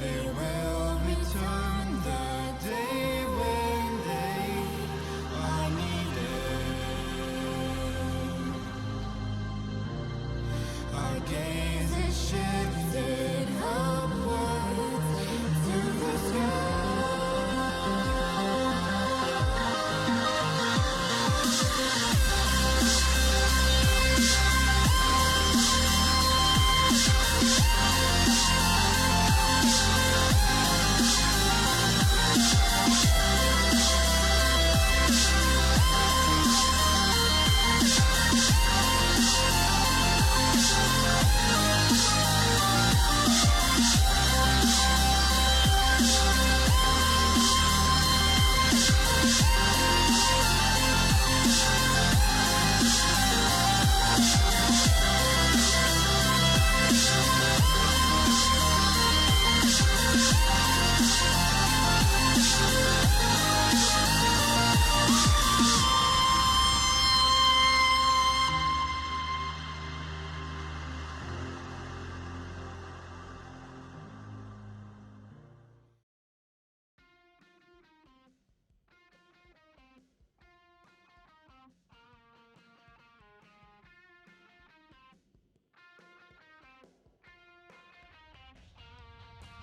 They will return the day when they are needed. Our gaze is shifted upwards to the sky.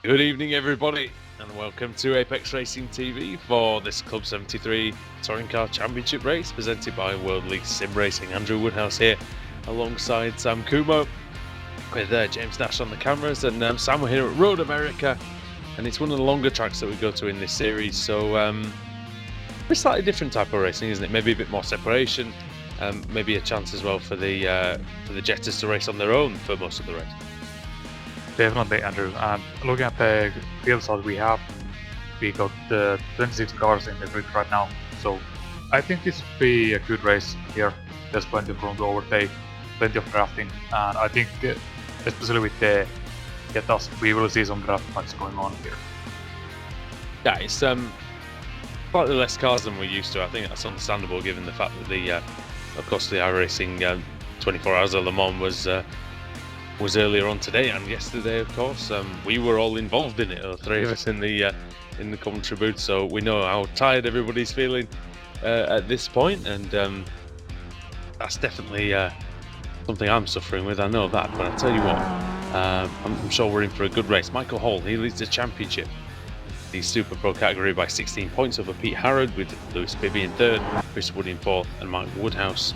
Good evening, everybody, and welcome to Apex Racing TV for this Club 73 Touring Car Championship race presented by World League Sim Racing. Andrew Woodhouse here, alongside Sam Kumo, with James Nash on the cameras, and Sam, we're here at Road America, and it's one of the longer tracks that we go to in this series, so a slightly different type of racing, isn't it? Maybe a bit more separation, maybe a chance as well for the Jetters to race on their own for most of the race. Definitely, Andrew. And looking at the field size we have, we got 26 cars in the grid right now. So I think this will be a good race here. There's plenty of room to overtake, plenty of drafting, and I think especially with the Jettas, we will see some draft fights going on here. Yeah, it's slightly less cars than we're used to. I think that's understandable given the fact that of course, the iRacing 24 Hours of Le Mans was earlier on today and yesterday, of course. We were all involved in it, the three of us in the commentary booth, so we know how tired everybody's feeling at this point, and that's definitely something I'm suffering with, I know that, but I tell you what, I'm sure we're in for a good race. Michael Hall, he leads the championship, the Super Pro category, by 16 points over Pete Harrod, with Lewis Bibby in third, Chris Wood in fourth, and Mike Woodhouse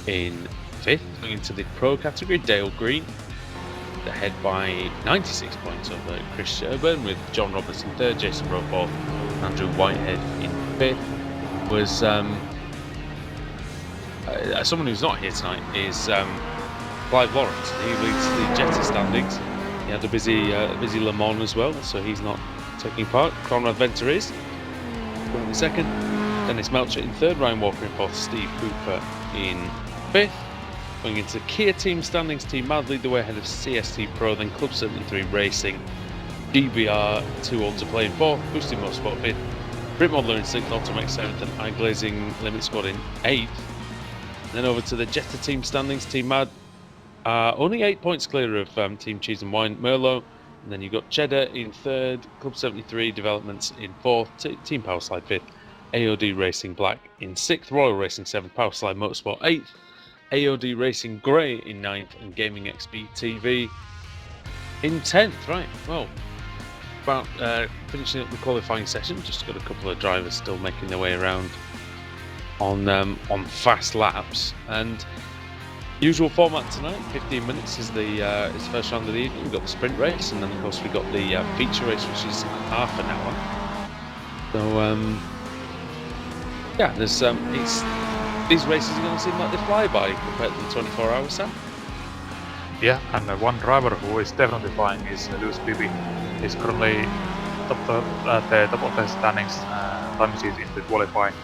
in fifth. Going into the Pro category, Dale Green ahead by 96 points over Chris Sherburn, with John Roberts in third, Jason Rowe fourth, Andrew Whitehead in fifth. Was someone who's not here tonight is Clive Lawrence. He leads the Jetter standings. He had a busy Le Mans as well, so he's not taking part. Conrad Venter is in second, Dennis Melcher in third, Ryan Walker in fourth, Steve Cooper in fifth. Going into Kia team standings, Team Mad lead the way ahead of CST Pro, then Club 73 Racing, DBR 2 all to play in fourth, Boosting Motorsport fifth, Brit Modeler in sixth, Automex seventh, and iGlazing Limit Squad in eighth. Then over to the Jetter team standings, Team Mad only 8 points clear of Team Cheese and Wine Merlot, and then you've got Cheddar in third, Club 73 Developments in fourth, Team Powerslide fifth, AOD Racing Black in sixth, Royal Racing seventh, Powerslide Motorsport eighth, AOD Racing Grey in 9th, and Gaming XP TV in 10th. Right, well, about finishing up the qualifying session, just got a couple of drivers still making their way around on fast laps, and usual format tonight, 15 minutes is the first round of the evening. We've got the sprint race, and then of course we've got the feature race, which is half an hour. So yeah, there's these races are going to seem like they fly by compared to the 24 hours, Sam. Yeah, and one driver who is definitely flying is Lewis Bibby. He's currently at the top of the standings, time is in the qualifying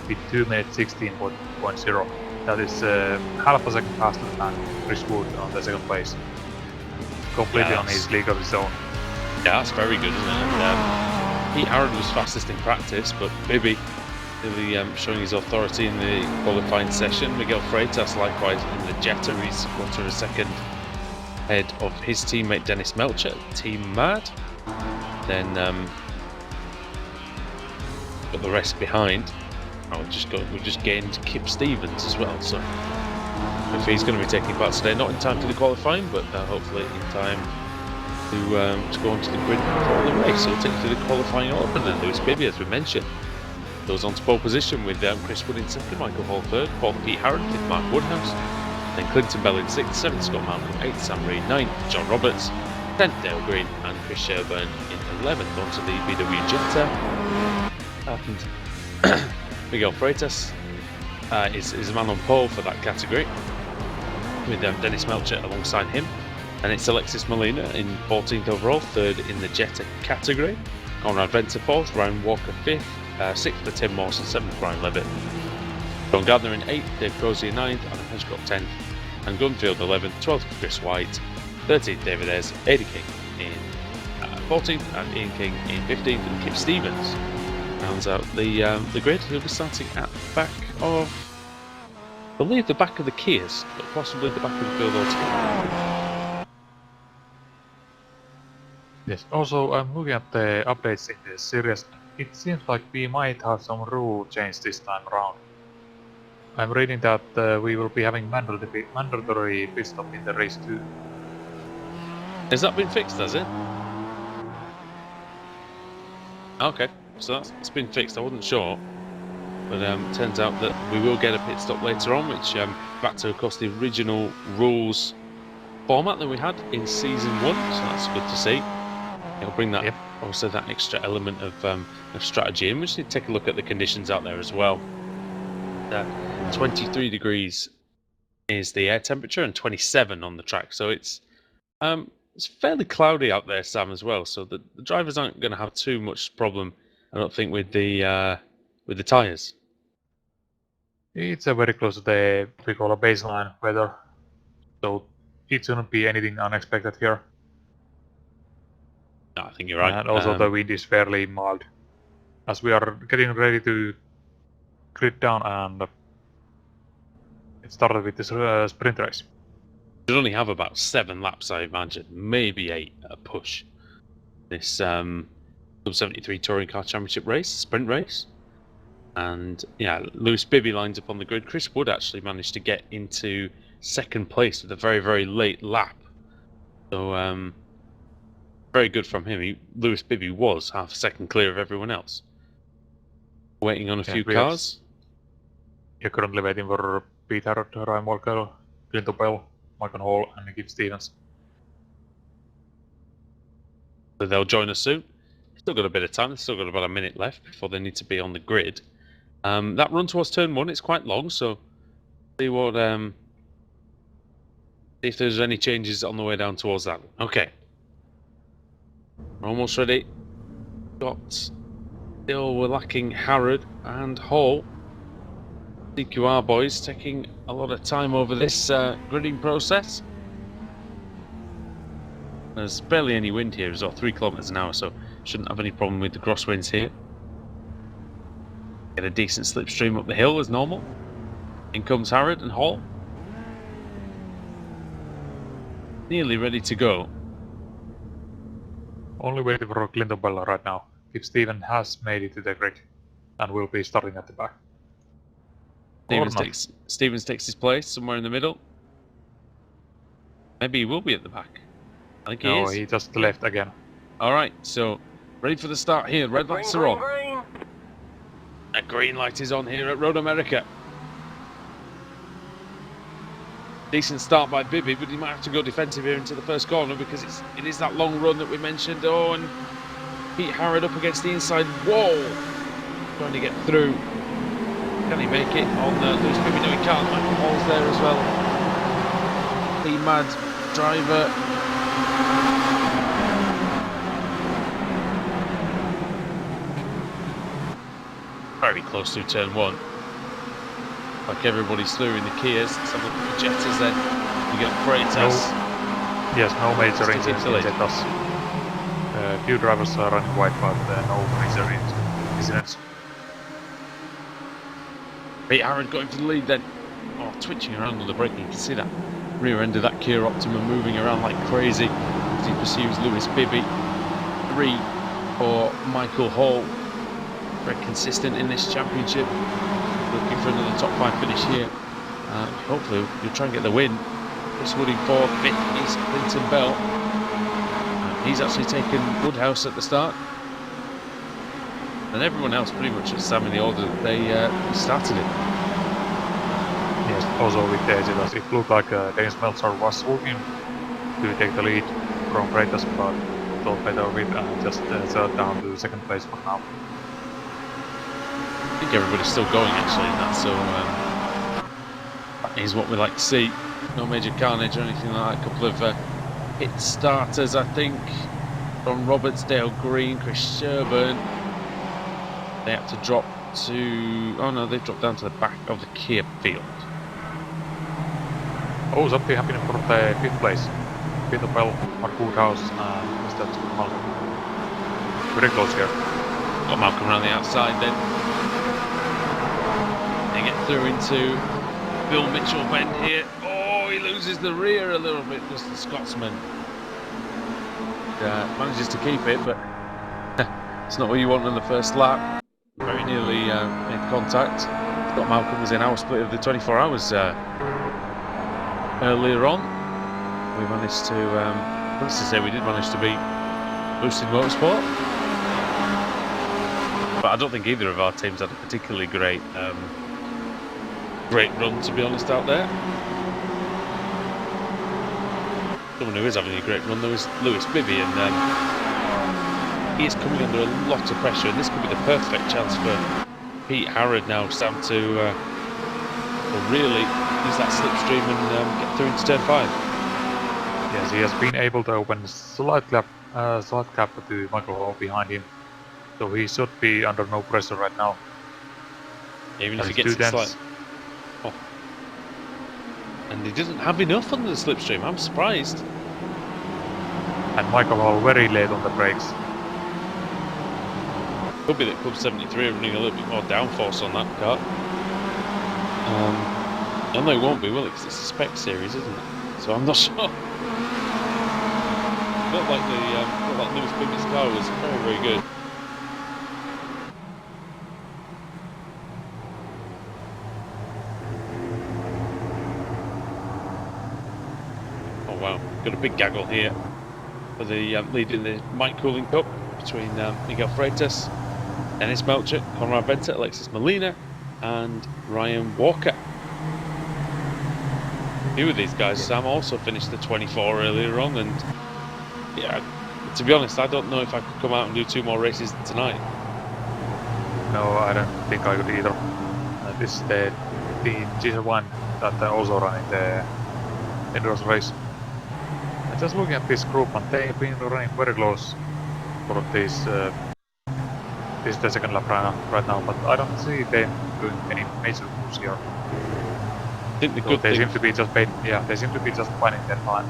with 2 minutes 16.0. That is half a second faster than Chris Wood on the second place. Completely on his league of his own. Yeah, that's very good, isn't it? And, Pete Harrod was fastest in practice, but Bibby really showing his authority in the qualifying session. Miguel Freitas likewise in the Jetta, he's quarter of a second ahead of his teammate Dennis Melcher, Team Mad. Then got the rest behind. Oh, we've just gained Kip Stevens as well. So if he's going to be taking part today, not in time for the qualifying, but hopefully in time to go onto the grid for the race. So we'll take you through the qualifying order. And then Lewis Bibby, as we mentioned, goes on to pole position with Chris Wood in second, Michael Hall third, fourth Pete Harron, fifth Mark Woodhouse, then Clinton Bell in sixth, seventh Scott Malcolm, eighth Sam Reed, ninth John Roberts, 10th Dale Green, and Chris Sherburn in 11th onto the VW Jetta. And Miguel Freitas is a man on pole for that category, with Dennis Melcher alongside him. And it's Alexis Molina in 14th overall, third in the Jetta category. Conrad Venter fourth, Ryan Walker fifth, sixth for Tim Mawson, seventh Brian Levitt. John Gardner in 8th, Dave Crozier 9th, Adam Hedgecock 10th, and Gunfield 11th, 12th for Chris White, 13th David Ayres, Eddie King in 14th, and Ian King in 15th, and Kip Stevens rounds out the grid. He'll be starting at the back of, I believe, the back of the Kias, but possibly the back of the field altogether. Yes, also I'm looking at the updates in the series. It seems like we might have some rule change this time around. I'm reading that we will be having mandatory pit stop in the race 2. Has that been fixed, has it? Okay, so it's been fixed. I wasn't sure, but it turns out that we will get a pit stop later on, which back to, of course, the original rules format that we had in season 1. So that's good to see. It'll bring that, also that extra element of strategy in. We just need to take a look at the conditions out there as well. 23 degrees is the air temperature and 27 on the track, so it's fairly cloudy out there, Sam, as well. So the drivers aren't going to have too much problem, I don't think, with the tyres. It's very close to the we call a baseline weather, so it shouldn't be anything unexpected here. No, I think you're right. And also the wind is fairly mild, as we are getting ready to grid down, and it started with this sprint race. Should only have about 7 laps, I imagine, maybe 8 at a push. This Sub 73 Touring Car Championship race, sprint race. And yeah, Lewis Bibby lines up on the grid. Chris Wood actually managed to get into second place with a very, very late lap. So very good from him. Lewis Bibby was half a second clear of everyone else. Waiting on a few cars. You're currently waiting for Pete Harrod, Ryan Walker, Clinton Bell, Michael Hall, and Kip Stevens. So they'll join us soon. Still got a bit of time. They've still got about a minute left before they need to be on the grid. That run towards turn 1, it's quite long, so see what see if there's any changes on the way down towards that. Okay. We're almost ready. Still we're lacking Harrod and Hall. CQR boys taking a lot of time over this gridding process. There's barely any wind here as well, 3 kilometers an hour, so shouldn't have any problem with the crosswinds here. Get a decent slipstream up the hill as normal. In comes Harrod and Hall. Nearly ready to go. Only waiting for Clinton Bell right now. Kip Stevens has made it to the grid and will be starting at the back. Stevens takes his place somewhere in the middle. Maybe he will be at the back. I think he is. No, he just left again. Alright, so ready for the start here. Red lights are on. A green light is on here at Road America. Decent start by Bibby, but he might have to go defensive here into the first corner because it is that long run that we mentioned. Oh, and Pete Harrod up against the inside wall, trying to get through. Can he make it on Lewis Bibby? No, he can't. Michael Hall's there as well. The mad driver. Very close to turn 1. Like everybody's through in the Kias. Let's have a look at the Jettas then. We get Freitas. No major incidents. A few drivers are running wide, but no major incidents. Pete Harrod going for the lead then. Oh, twitching around on the braking. You can see that rear end of that Kia Optima moving around like crazy as he pursues Lewis Bibby. 3 for Michael Hall. Very consistent in this championship. Looking for another top 5 finish here. Hopefully you'll try and get the win. Chris Wood in 4th, 5th is Clinton Bell. He's actually taken Woodhouse at the start. And everyone else pretty much has Sam in the order that they started it. Yes, also with the Exitas, it looked like Dennis Meltzer was looking to take the lead from Freitas, but thought better of it and just settled down to 2nd place for now. I think everybody's still going actually in that, so that is what we like to see. No major carnage or anything like that. A couple of hit starters, I think, from Robertsdale Green, Chris Sherburn. They had to drop to... oh no, they've dropped down to the back of the Kia field. Oh, something happening for the 5th place. Peter Bell, Mark Woodhouse and Mr. Malcolm. Very close here. Got Malcolm around the outside then. They get through into Bill Mitchell bend here. Oh, he loses the rear a little bit, just the Scotsman. Manages to keep it, but it's not what you want on the first lap. Very nearly made contact. Scott Malcolm was in our split of the 24 hours earlier on. We managed to, needless to say, we did manage to beat Boosted Motorsport. But I don't think either of our teams had a particularly great run, to be honest, out there. Someone who is having a great run, though, is Lewis Bibby, and he is coming under a lot of pressure, and this could be the perfect chance for Pete Harrod now, Sam, to really use that slipstream and get through into turn 5. Yes, he has been able to open slight gap to Michael Hall behind him, so he should be under no pressure right now. Even if he gets it slight. Oh. And he doesn't have enough under the slipstream, I'm surprised. And Michael Hall very late on the brakes. Could be that Club 73 are running a little bit more downforce on that car. And they won't be, will it? Because it's a spec series, isn't it? So I'm not sure. Felt like Lewis Bibby's car was very, very good. Oh wow, got a big gaggle here for the lead in the Mike Cooling Cup between Miguel Freitas, Dennis Melchett, Conrad Venter, Alexis Molina and Ryan Walker. A few of these guys, Sam, also finished the 24 earlier on, and yeah, to be honest, I don't know if I could come out and do 2 more races tonight. No, I don't think I could either. This is the GC1 that also running the endurance race. And just looking at this group, and they've been running very close for this. This is the 2nd lap right now, but I don't see them doing any major moves here. I think the good they thing, seem to be just they seem to be just finding their time.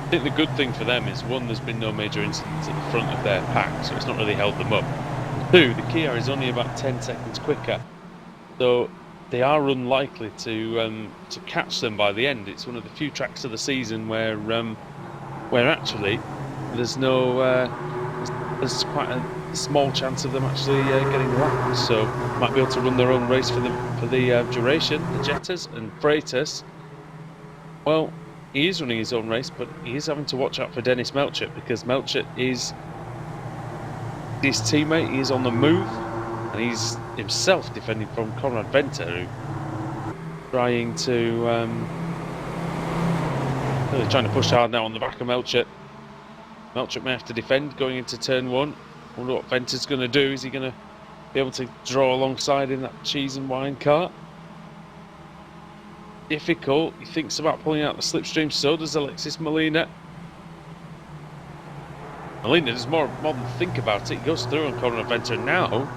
I think the good thing for them is, 1, there's been no major incidents at the front of their pack, so it's not really held them up. 2, the Kia is only about 10 seconds quicker, so they are unlikely to catch them by the end. It's one of the few tracks of the season where actually there's no there's quite a small chance of them actually getting lapped, so might be able to run their own race for the duration. The Jettas and Freitas, well, he is running his own race, but he is having to watch out for Dennis Melchett, because Melchett is his teammate. He is on the move, and he's himself defending from Conrad Venter, who trying to really trying to push hard now on the back of Melchett. Melchett may have to defend going into turn 1. I wonder what Venter's going to do. Is he going to be able to draw alongside in that cheese and wine cart? Difficult. He thinks about pulling out the slipstream, so does Alexis Molina. Molina does more than think about it. He goes through on Conrad Venter now.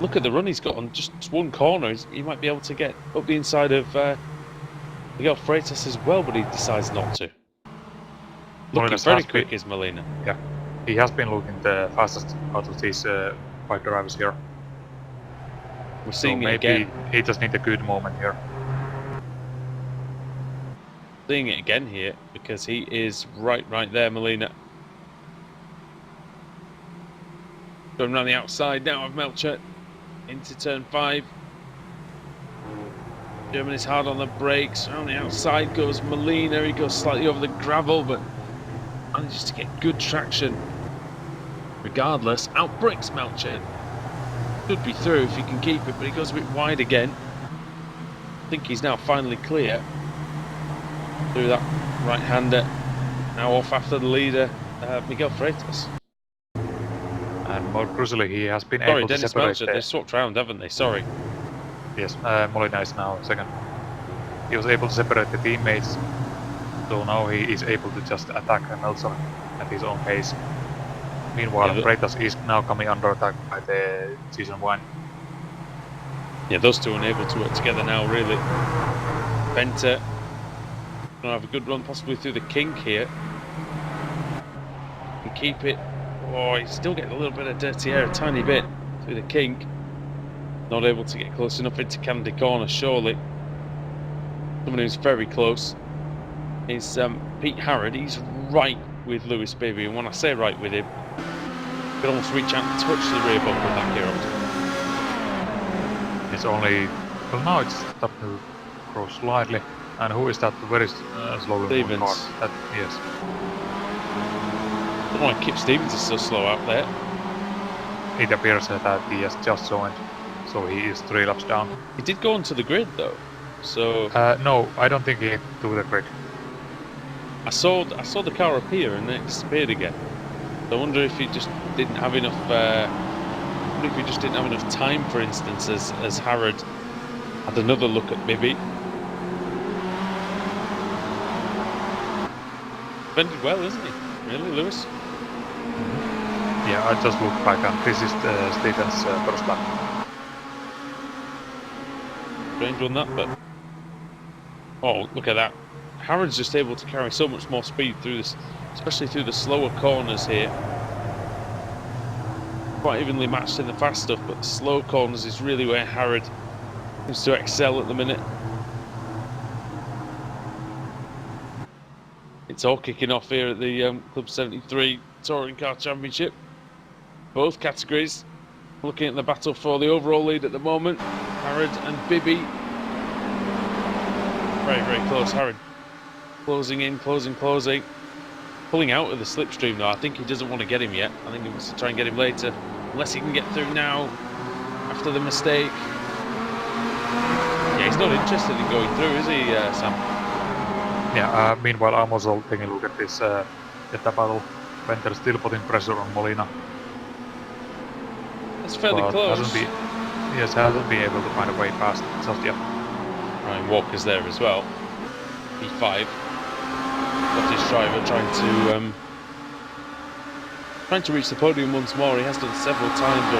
Look at the run he's got on just 1 corner. He might be able to get up the inside of Miguel Freitas as well, but he decides not to. Looking very quick is Molina. Yeah, he has been looking the fastest out of these 5 drivers here. We're seeing so it again. Maybe he just needs a good moment here. Seeing it again here, because he is right there, Molina. Going around the outside now of Melcher into turn 5. German is hard on the brakes. Around the outside goes Molina. He goes slightly over the gravel, but manages to get good traction. Regardless, outbrakes Melcher. Should be through if he can keep it, but he goes a bit wide again. I think he's now finally clear. Through that right-hander. Now off after the leader, Miguel Freitas. And more crucially, he has been Sorry, able to Dennis separate. Melcher. They swapped round, haven't they? Sorry. Yes, Molina is now second. He was able to separate the teammates, so now he is able to just attack Melcher at his own pace. Meanwhile, Freitas is now coming under attack by the Season 1. Yeah, those two are unable to work together now, really. Venter gonna have a good run, possibly through the kink here. And keep it. Oh, he's still getting a little bit of dirty air, a tiny bit through the kink. Not able to get close enough into Candy Corner, surely. Someone who's very close is Pete Harrod. He's right with Lewis Bibby, and when I say right with him, you can almost reach out and touch the rear bumper back here. It's only... well, now it's starting to grow slightly. And who is that very slowly moving car? Stevens. Yes. I don't know why Kip Stevens is so slow out there. It appears that he has just joined, so he is 3 laps down. He did go onto the grid though, so No, I don't think he took the grid. I saw the car appear and then it disappeared again. So I wonder if he just didn't have enough. Time, for instance, as Harrod had another look at Bibby. Defended well, isn't he? Really, Lewis? Yeah, I just looked back and this is Stevens' first lap. Strange on that, but oh, look at that! Harrod's just able to carry so much more speed through this, especially through the slower corners here. Quite evenly matched in the fast stuff, but the slow corners is really where Harrod seems to excel at the minute. It's all kicking off here at the Club 73 Touring Car Championship. Both categories looking at the battle for the overall lead at the moment. Harrod and Bibby. Very, very close. Harrod closing in, closing. Pulling out of the slipstream though. I think he doesn't want to get him yet. I think he wants to try and get him later. Unless he can get through now after the mistake. Yeah, he's not interested in going through, is he, Sam? Yeah, meanwhile I'm also taking a look at this at the battle. Venter still putting pressure on Molina. It's fairly but close. Hasn't been able to find a way past just yet. Ryan Walker's there as well. P5. Got his driver trying to reach the podium once more. He has done several times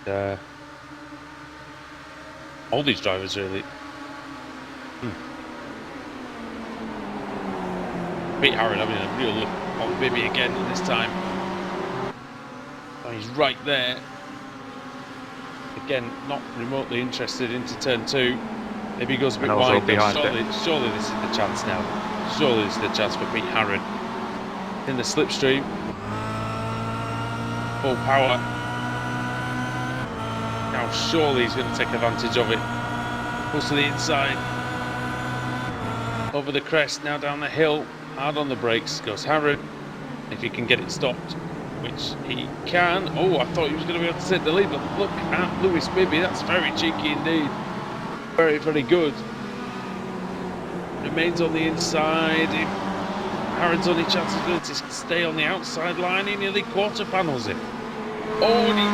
already. All these drivers really. Pete Harrod having a real look on Bibby again this time. Oh, he's right there. Again, not remotely interested into turn 2. Maybe he goes a bit wide. Surely this is the chance now. Surely this is the chance for Pete Harrod. In the slipstream. Full power. Now surely he's going to take advantage of it. Pulls to the inside. Over the crest, now down the hill. Hard on the brakes goes Harrod. If he can get it stopped, which he can. Oh, I thought he was going to be able to take the lead, but look at Lewis Bibby. That's very cheeky indeed. Very, very good. Remains on the inside. Harrod's only chance is going to stay on the outside line. He nearly quarter panels it. Oh, dear me.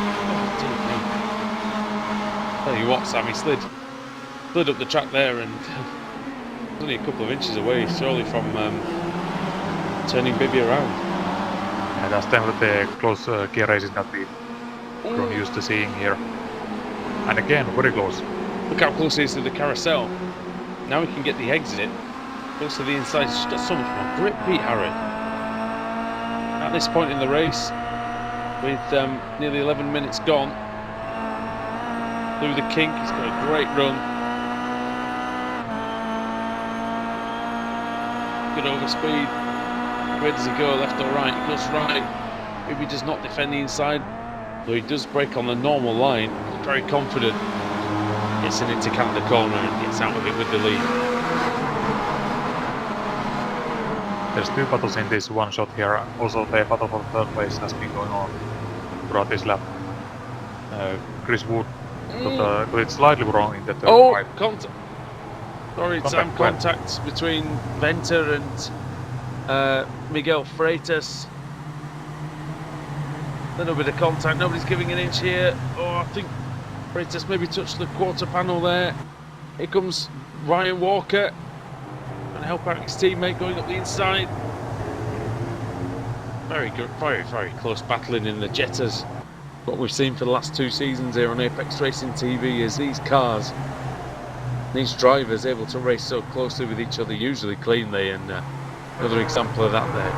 Tell you what, Sam, he slid up the track there and only a couple of inches away, surely from turning Bibby around. And that's definitely the close gear racing that we've grown used to seeing here. And again, very close. Look how close he is to the carousel. Now he can get the exit. Close to the inside, he's just got so much more grip, Pete Harrod. At this point in the race, with nearly 11 minutes gone, through the kink, he's got a great run. Good overspeed. Where does he go, left or right? He goes right. Maybe does not defend the inside, though he does break on the normal line. He's very confident. Gets in into count the corner and gets out of it with the lead. There's 2 battles in this one shot here. Also, the battle for third place has been going on throughout this lap. Chris Wood got it slightly wrong in the third pipe. Contact. Sorry, Sam, contact between Venter and Miguel Freitas. A little bit of contact, nobody's giving an inch here. Oh, I think Freitas maybe touched the quarter panel there. Here comes Ryan Walker. And help out his teammate going up the inside. Very good, very close battling in the Jettas. What we've seen for the last 2 seasons here on Apex Racing TV is these cars, these drivers able to race so closely with each other, usually cleanly, and another example of that there.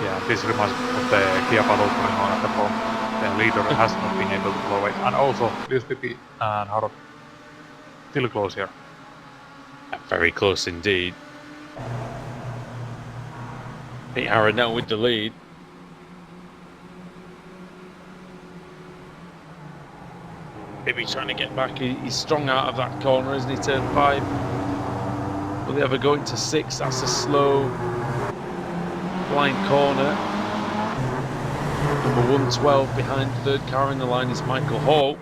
Yeah, this reminds me of the Kia battle going on at the front. The leader has not been able to blow it. And also, Lewis Pipi and Harrod still close here. Very close indeed. Pete Harrod now with the lead. Maybe trying to get back. He's strong out of that corner, isn't he? Turn 5. Will they ever go into 6? That's a slow, blind corner. Number 112 behind third car in the line is Michael Hall.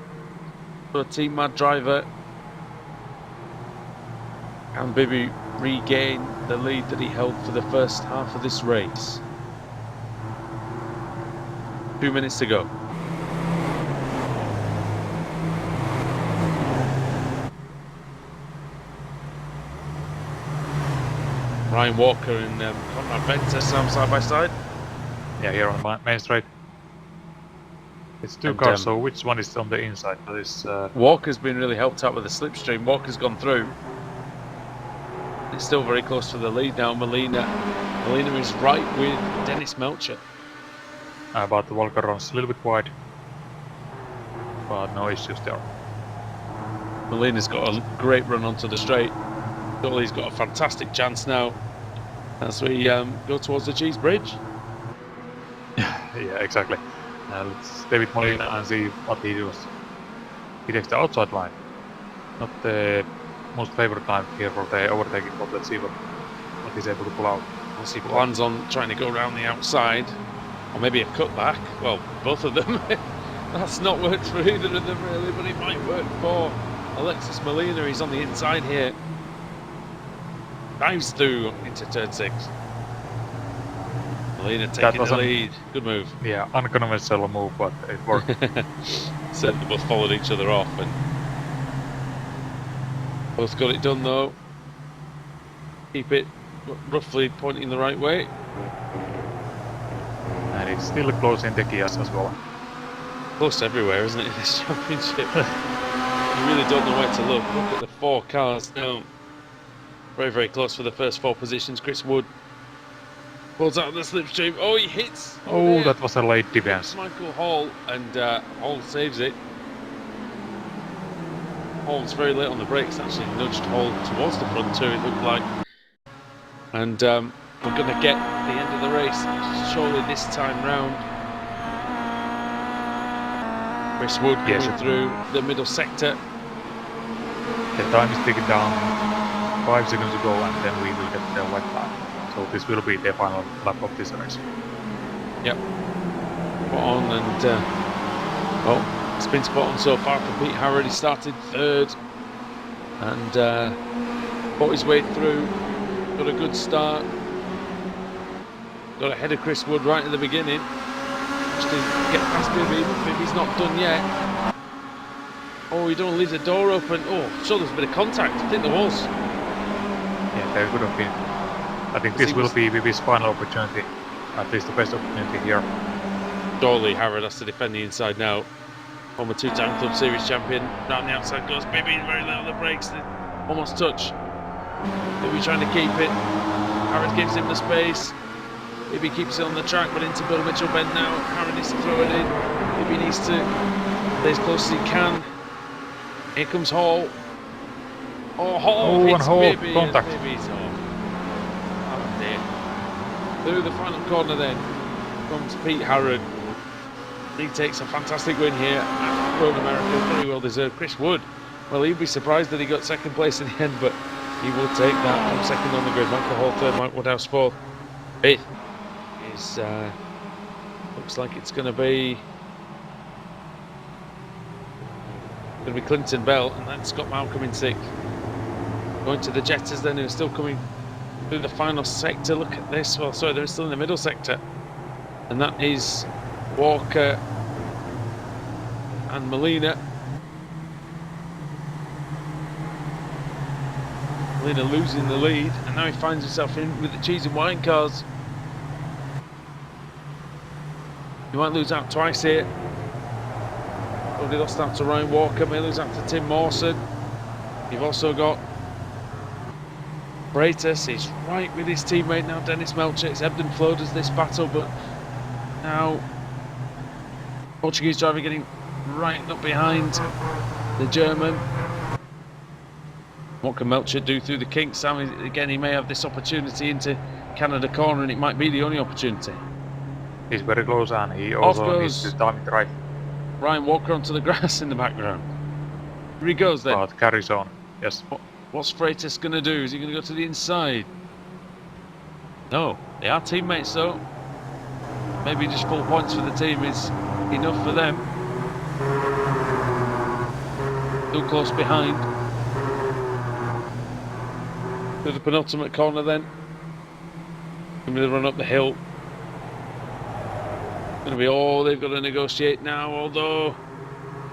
For a Team Mad driver. Can Bibi regain the lead that he held for the first half of this race? 2 minutes to go. Ryan Walker and Conrad Venter side by side. Yeah, here on the main straight. It's 2 cars, so which one is on the inside? That is, Walker's been really helped out with the slipstream. Walker's gone through. It's still very close to the lead now. Molina is right with Dennis Melcher. But the Walker runs a little bit wide. But no issues there. Molina's got a great run onto the straight. Dolly's got a fantastic chance now as we go towards the Cheese Bridge. Yeah, exactly. Let's David Molina and see what he does. He takes the outside line. Not the most favorite time here for the overtaking, but let's see what he's able to pull out. As he plans on trying to go around the outside, or maybe a cutback. Well, both of them. That's not worked for either of them really, but it might work for Alexis Molina. He's on the inside here. Dives through into turn 6. Molina taking the lead. Good move. Yeah, unconventional move, but it worked. Certainly both followed each other off and both got it done though. Keep it roughly pointing the right way. And it's still close in the Kias as well. Close everywhere, isn't it, in this championship? You really don't know where to look. Look at the 4 cars now. Very close for the first 4 positions. Chris Wood pulls out the slipstream. Oh, he hits! Oh, that was a late defense. Michael Hall, and Hall saves it. Hall's very late on the brakes, actually nudged Hall towards the front too, it looked like. And we're going to get the end of the race, surely this time round. Chris Wood going through the middle sector. The time is ticking down, 5 seconds to go, and then we will get the white flag. So this will be the final lap of this race. Yep. Spot on, and well, it's been spot on so far for Pete Harrod. He started 3rd and fought his way through. Got a good start. Got ahead of Chris Wood right at the beginning. Just to get past Bibi, but Bibi's not done yet. Oh, you don't leave the door open. Oh, sure, there's a bit of contact. I think there was. Yeah, there could have been. I think this will be Bibi's final opportunity. At least the best opportunity here. Surely Harrod has to defend the inside now. Former 2-time Club Series champion. Round the outside goes Bibi, very low on the brakes. Almost touch. Bibi trying to keep it. Harrod gives him the space. Bibi keeps it on the track, but into Bill Mitchell bend now. Harrod needs to throw it in. Bibi needs to stay as close as he can. Here comes Hall. Oh, Hall hits Bibi. Contact. Bibi's off. Oh dear. Through the final corner then. comes Pete Harrod. He takes a fantastic win here at Road America, very well deserved. Chris Wood, well, he'd be surprised that he got second place in the end, but he will take that. I'm second on the grid. Michael Hall third, Mike Woodhouse fourth. Fifth is, looks like it's going to be Clinton Bell, and then Scott Malcolm in sixth. Going to the Jetters then, who are still coming through the final sector. Look at this. Well, sorry, they're still in the middle sector, and that is Walker and Molina. Molina losing the lead, and now he finds himself in with the cheese and wine cars. He might lose out twice here. Already lost out to Ryan Walker, may lose out to Tim Mawson. You've also got Freitas, he's right with his teammate now, Dennis Melcher. It's ebbed and flowed as this battle, but now Portuguese driver getting right up behind the German. What can Melcher do through the kinks? Sam, again, he may have this opportunity into Canada corner, and it might be the only opportunity. He's very close, and he also needs to time it right. Ryan Walker onto the grass in the background. Here he goes then. But carries on, yes. What's Freitas going to do? Is he going to go to the inside? No, they are teammates though. Maybe just full points for the team is enough for them. Still close behind. To the penultimate corner then. Going to run up the hill. Going to be all they've got to negotiate now, although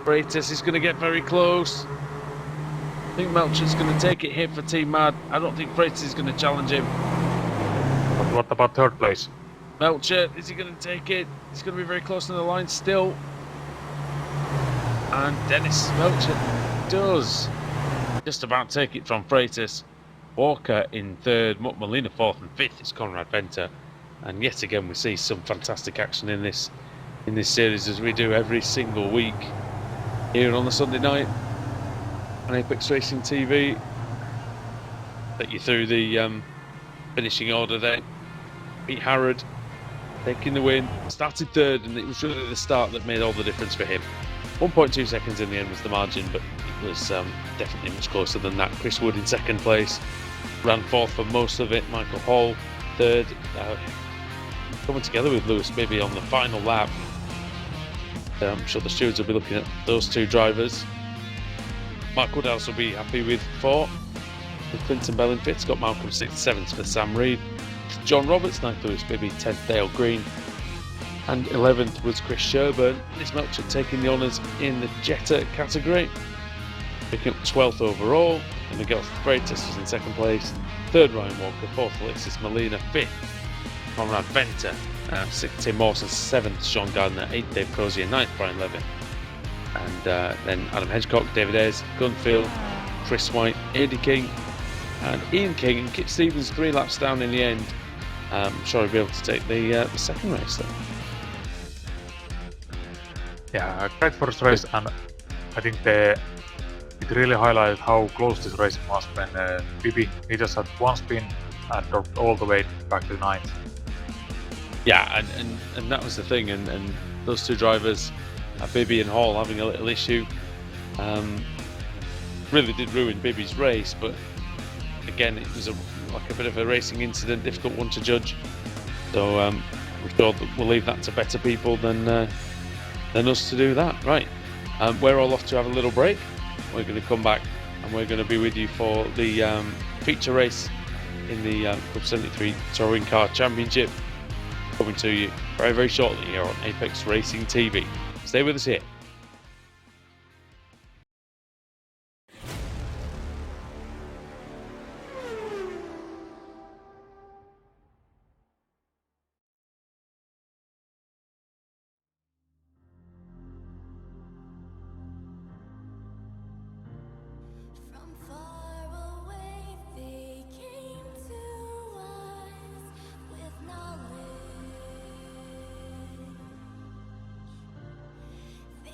Freitas is going to get very close. I think Melcher's going to take it here for Team Mad. I don't think Freitas is going to challenge him. But what about third place? Melcher, is he going to take it? He's going to be very close to the line still. And Dennis Melcher does just about take it from Freitas. Walker in third, Mutt Molina fourth, and fifth is Conrad Venter. And yet again we see some fantastic action in this series, as we do every single week here on the Sunday night on Apex Racing TV. Take you through the finishing order there. Pete Harrod taking the win, started third, and it was really the start that made all the difference for him. 1.2 seconds in the end was the margin, but it was definitely much closer than that. Chris Wood in second place, ran fourth for most of it. Michael Hall third, coming together with Lewis Bibby on the final lap. I'm sure the stewards will be looking at those two drivers. Mark Woodhouse will be happy with fourth, with Clinton Bell in fifth. Scott Malcolm sixth, seventh for Sam Reed. John Roberts ninth, Lewis Bibby 10th, Dale Green, and 11th was Chris Sherburn. Dennis Melcher taking the honours in the Jetta category, picking up 12th overall. And Miguel Freitas was in second place, third Ryan Walker, fourth Alexis Molina, fifth Conrad Venter, sixth Tim Mawson, seventh Sean Gardner, eighth Dave Crozier, ninth Brian Levin, and then Adam Hedgecock, David Ayres, Gunfield, Chris White, Eddie King, and Ian King, and Kit Stevens 3 laps down in the end. I'm sure he'll be able to take the second race then. Yeah, great first race, and I think it really highlighted how close this race was when Bibi, he just had one spin and dropped all the way back to ninth. Yeah, and that was the thing, and those two drivers, Bibby and Hall, having a little issue, really did ruin Bibby's race. But again, it was like a bit of a racing incident, difficult one to judge. So I'm sure that we'll leave that to better people than us to do that. Right, we're all off to have a little break. We're going to come back and we're going to be with you for the feature race in the Club 73 Touring Car Championship, coming to you very, very shortly here on Apex Racing TV. Stay with us here. From far away they came to us with knowledge. They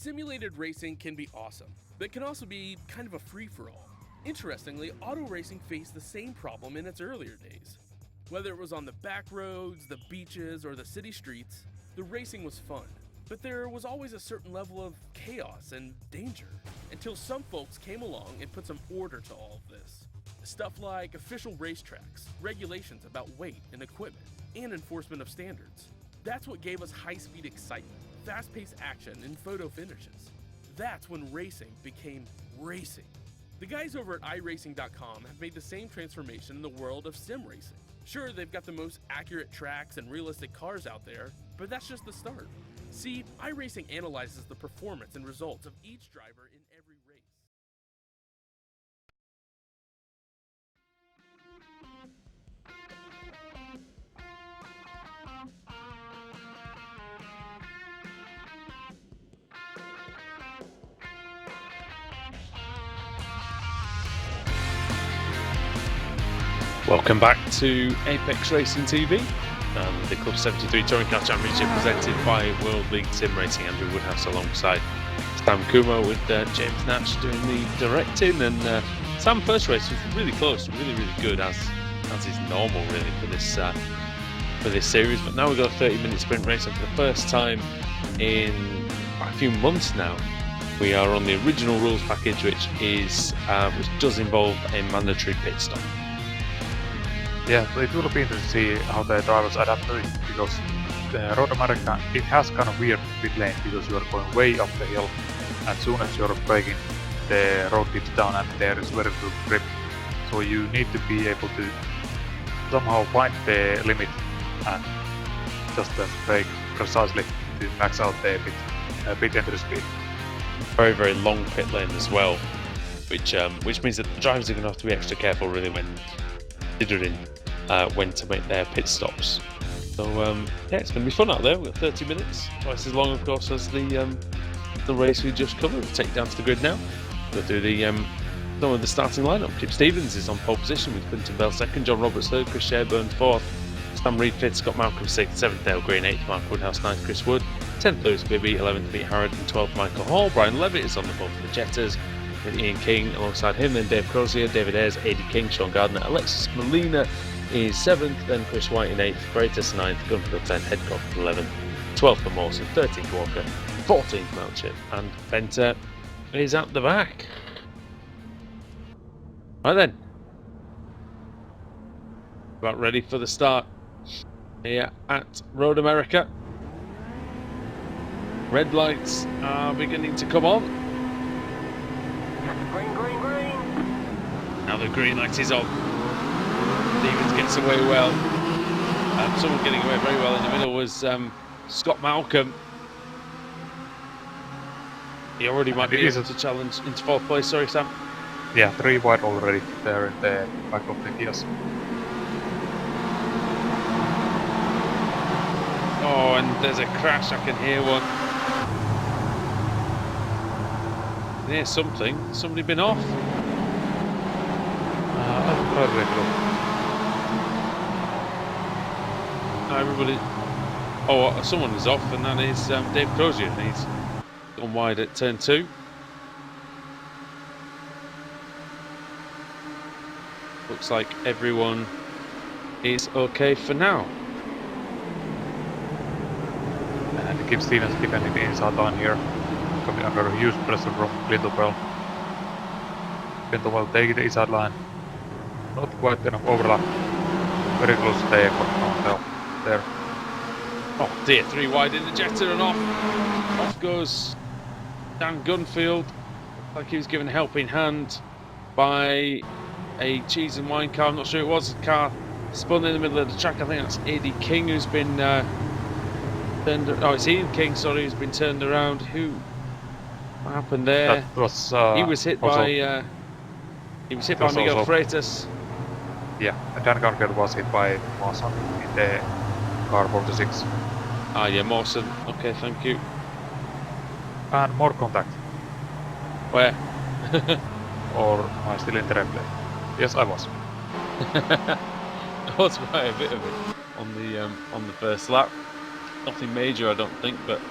Simulated racing can be awesome, but it can also be kind of a free-for-all. Interestingly, auto racing faced the same problem in its earlier days. Whether it was on the back roads, the beaches, or the city streets, the racing was fun. But there was always a certain level of chaos and danger, until some folks came along and put some order to all of this. Stuff like official racetracks, regulations about weight and equipment, and enforcement of standards. That's what gave us high-speed excitement, fast-paced action, and photo finishes. That's when racing became racing. The guys over at iRacing.com have made the same transformation in the world of sim racing. Sure, they've got the most accurate tracks and realistic cars out there, but that's just the start. See, iRacing analyzes the performance and results of each driver in every race. Welcome back to Apex Racing TV, the Club 73 Touring Car Championship presented by World League Sim Racing. Andrew Woodhouse alongside Sam Kumo with James Nash doing the directing, and Sam first race was really close, really good as is normal really for this series. But now we've got a 30-minute sprint race, and for the first time in quite a few months now, we are on the original rules package, which does involve a mandatory pit stop. Yeah, so it will be interesting to see how the drivers adapt to it, because Road America, it has kind of weird pit lane, because you are going way up the hill, and as soon as you're braking, the road dips down and there is very good grip. So you need to be able to somehow find the limit and just brake precisely to max out the pit entry speed. Very long pit lane as well, which means that the drivers are going to have to be extra careful really when considering when to make their pit stops. So yeah, it's going to be fun out there. We've got 30 minutes, twice as long of course as the race we just covered. We'll take it down to the grid now. We'll do some of the starting lineup. Kip Stevens is on pole position with Quinton Bell second, John Roberts third, Chris Sherburn fourth, Sam Reed fifth, Scott Malcolm sixth, seventh Dale Green, eighth Mark Woodhouse, ninth Chris Wood, 10th Lewis Bibby, 11th Pete Harrod, and 12th Michael Hall. Brian Levitt is on the pole for the Jetters with Ian King alongside him, then Dave Crozier, David Ayres, AD King, Sean Gardner, Alexis Molina is 7th, then Chris White in 8th, Freitas 9th, Gunfield 10th, Headcock 11th, 12th for Mawson, 13th Walker, 14th Melchip, and Venter is at the back. Right then, about ready for the start here at Road America. Red lights are beginning to come on. Green. Now the green light is on. Stevens gets away well. Someone getting away very well in the middle was Scott Malcolm. He already might be able to challenge into 4th place. Sorry, Sam. Yeah, 3 wide already there in the back of the Kias. Oh, and there's a crash. I can hear one. There's something. Somebody been off? Everybody. Oh, someone is off, and that is Dave Crozier. He's gone wide at turn 2. Looks like everyone is okay for now. And Kip Stevens defending the inside line here, coming under a huge pressure from Clinton Bell. Clinton Bell taking the inside line. Not quite enough overlap. Very close to the airport there. Oh dear, 3 wide in the Jetta and off. Off goes Dan Gunfield. Like he was given a helping hand by a cheese and wine car. I'm not sure it was. A car spun in the middle of the track. I think that's AD King who's been turned. Oh, it's Ian King, sorry, who's been turned around. What happened there? That was he was hit by Miguel Freitas. Yeah, and Dan Gunfield was hit by Mawson in the car 46. Ah, yeah, Mawson. Okay, thank you. And more contact. Where? Or am I still in the replay? Yes, I was. There was quite a bit of it on the first lap. Nothing major, I don't think, but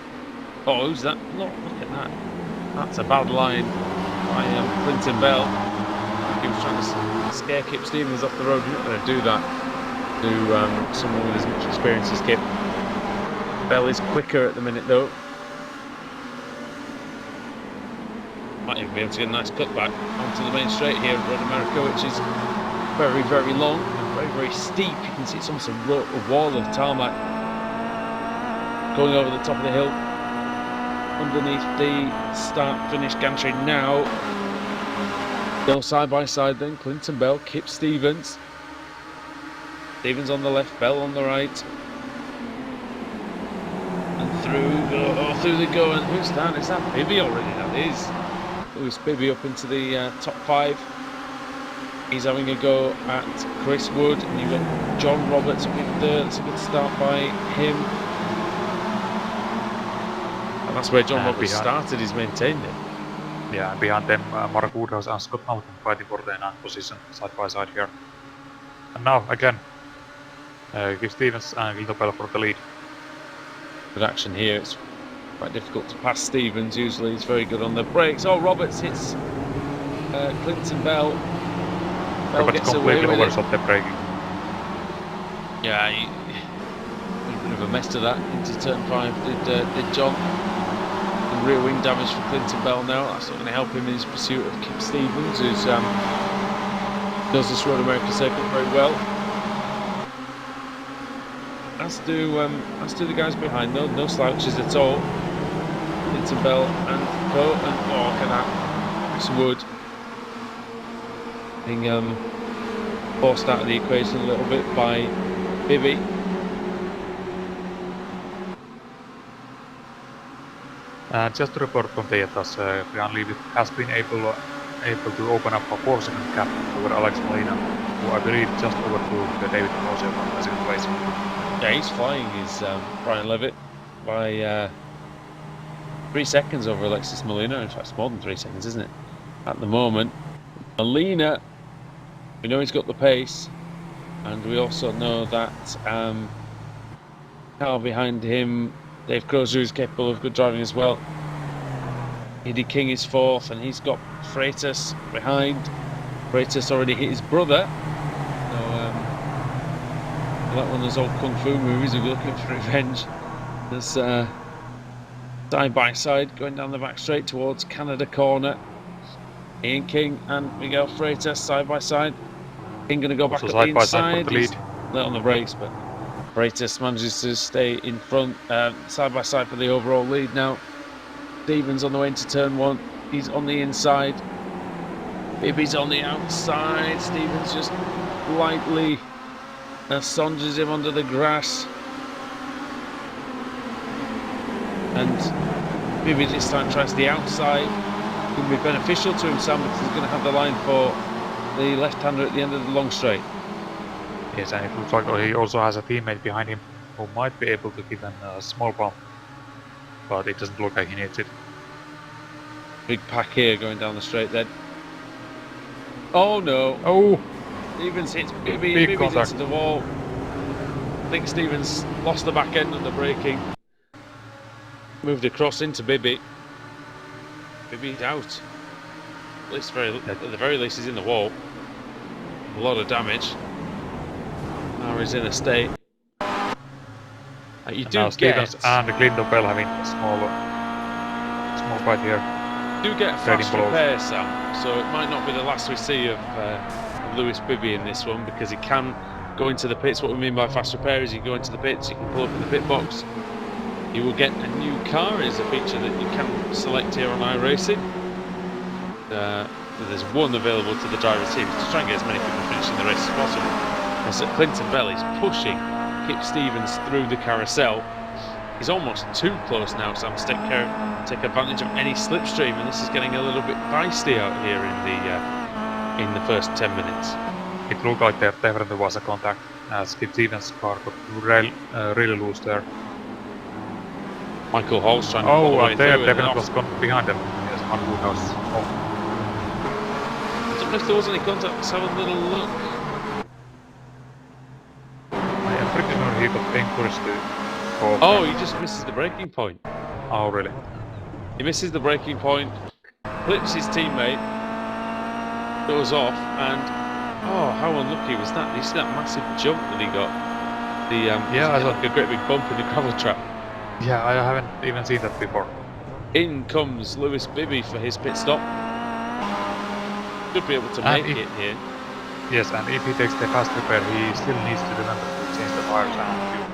Oh, who's that? Look at that. That's a bad line by Clinton Bell. He was trying to scare Kip Stevens off the road. You're not going to do that to someone with as much experience as Kip. Bell is quicker at the minute, though. Might even be able to get a nice cutback onto the main straight here at Road America, which is very, very long and very, very steep. You can see it's almost a wall of tarmac going over the top of the hill. Underneath the start-finish gantry now. Go side by side then, Clinton Bell, Kip Stevens. Stevens on the left, Bell on the right. And through they go, and who's that? Is that Bibby already? That is. Lewis Bibby up into the top 5. He's having a go at Chris Wood, and you've got John Roberts up in third. That's a good start by him. And that's where John Roberts started, he's maintained it. Yeah, behind them Mark Woodhouse and Scott Hamilton fighting for the 9th position side by side here. And now again, Kip Stevens and Clinton Bell for the lead. Good action here, it's quite difficult to pass Stevens, usually he's very good on the brakes. Oh, Roberts hits Clinton Bell. Bell Roberts gets away completely with it. overshot the braking. Yeah, he a bit of a mess to that into turn 5 did John. And rear wing damage for Clinton Bell now. That's not going to help him in his pursuit of Kip Stevens, who does this Road America circuit very well. As do the guys behind though, no slouches at all. Clinton Bell and Co. And oh, look at that, Chris Wood being forced out of the equation a little bit by Bibby. Just to report from Toyota's, Jan Leavitt has been able to open up a 4-second gap over Alex Molina, who I believe just overthrew David Mose from the second place. Yeah, he's flying his Brian Levitt by 3 seconds over Alexis Molina. In fact, it's more than 3 seconds, isn't it? At the moment, Molina, we know he's got the pace, and we also know that car behind him, Dave Crozier, is capable of good driving as well. Eddie King is 4th, and he's got Freitas behind. Freitas already hit his brother. So, like one of those old kung fu movies, we're looking for revenge. There's side by side going down the back straight towards Canada corner. Ian King and Miguel Freitas side by side. King going to go back up the inside. He's late on the brakes, but Freitas manages to stay in front, side by side for the overall lead now. Stevens on the way into turn 1. He's on the inside. Bibby's on the outside. Stevens just lightly songes him under the grass. And Bibby this time tries the outside. Can be beneficial to him, Sam, because he's going to have the line for the left-hander at the end of the long straight. Yes, and it looks like he also has a teammate behind him who might be able to give him a small bump, but it doesn't look like he needs it. Big pack here going down the straight then. Oh no! Oh! Stevens hits Bibby, Bibby's into the wall. I think Stevens lost the back end of the braking. Moved across into Bibby. Bibby's out. At the very least he's in the wall. A lot of damage. Now he's in a state. You do Stevens and Clinton Bell having a small fight here. You do get fast repair, Sam, so it might not be the last we see of Lewis Bibby in this one, because he can go into the pits. What we mean by fast repair is you go into the pits, you can pull up in the pit box. You will get a new car is a feature that you can select here on iRacing. There's one available to the driver's team to try and get as many people finishing the race as possible. And so Clinton Bell is pushing Kip Stevens through the carousel. He's almost too close now, Sam, to take advantage of any slipstream, and this is getting a little bit feisty out here in the first 10 minutes. It looked like there definitely was a contact, as Kip Stevens' car got really loose there. Michael Hall's trying to pull away there through. Definitely was behind them. Yes, Mark Woodhouse. I don't know if there was any contact. Let's have a little look. I am pretty sure he got encouraged to go. Oh, he just misses the braking point. Oh, really? He misses the braking point, clips his teammate, goes off, and oh, how unlucky was that? You see that massive jump that he got? Yeah, I like a great big bump in the gravel trap. Yeah, I haven't even seen that before. In comes Lewis Bibby for his pit stop. Should be able to And make it here. Yes, and if he takes the fast repair, he still needs to remember to change the tires and fuel.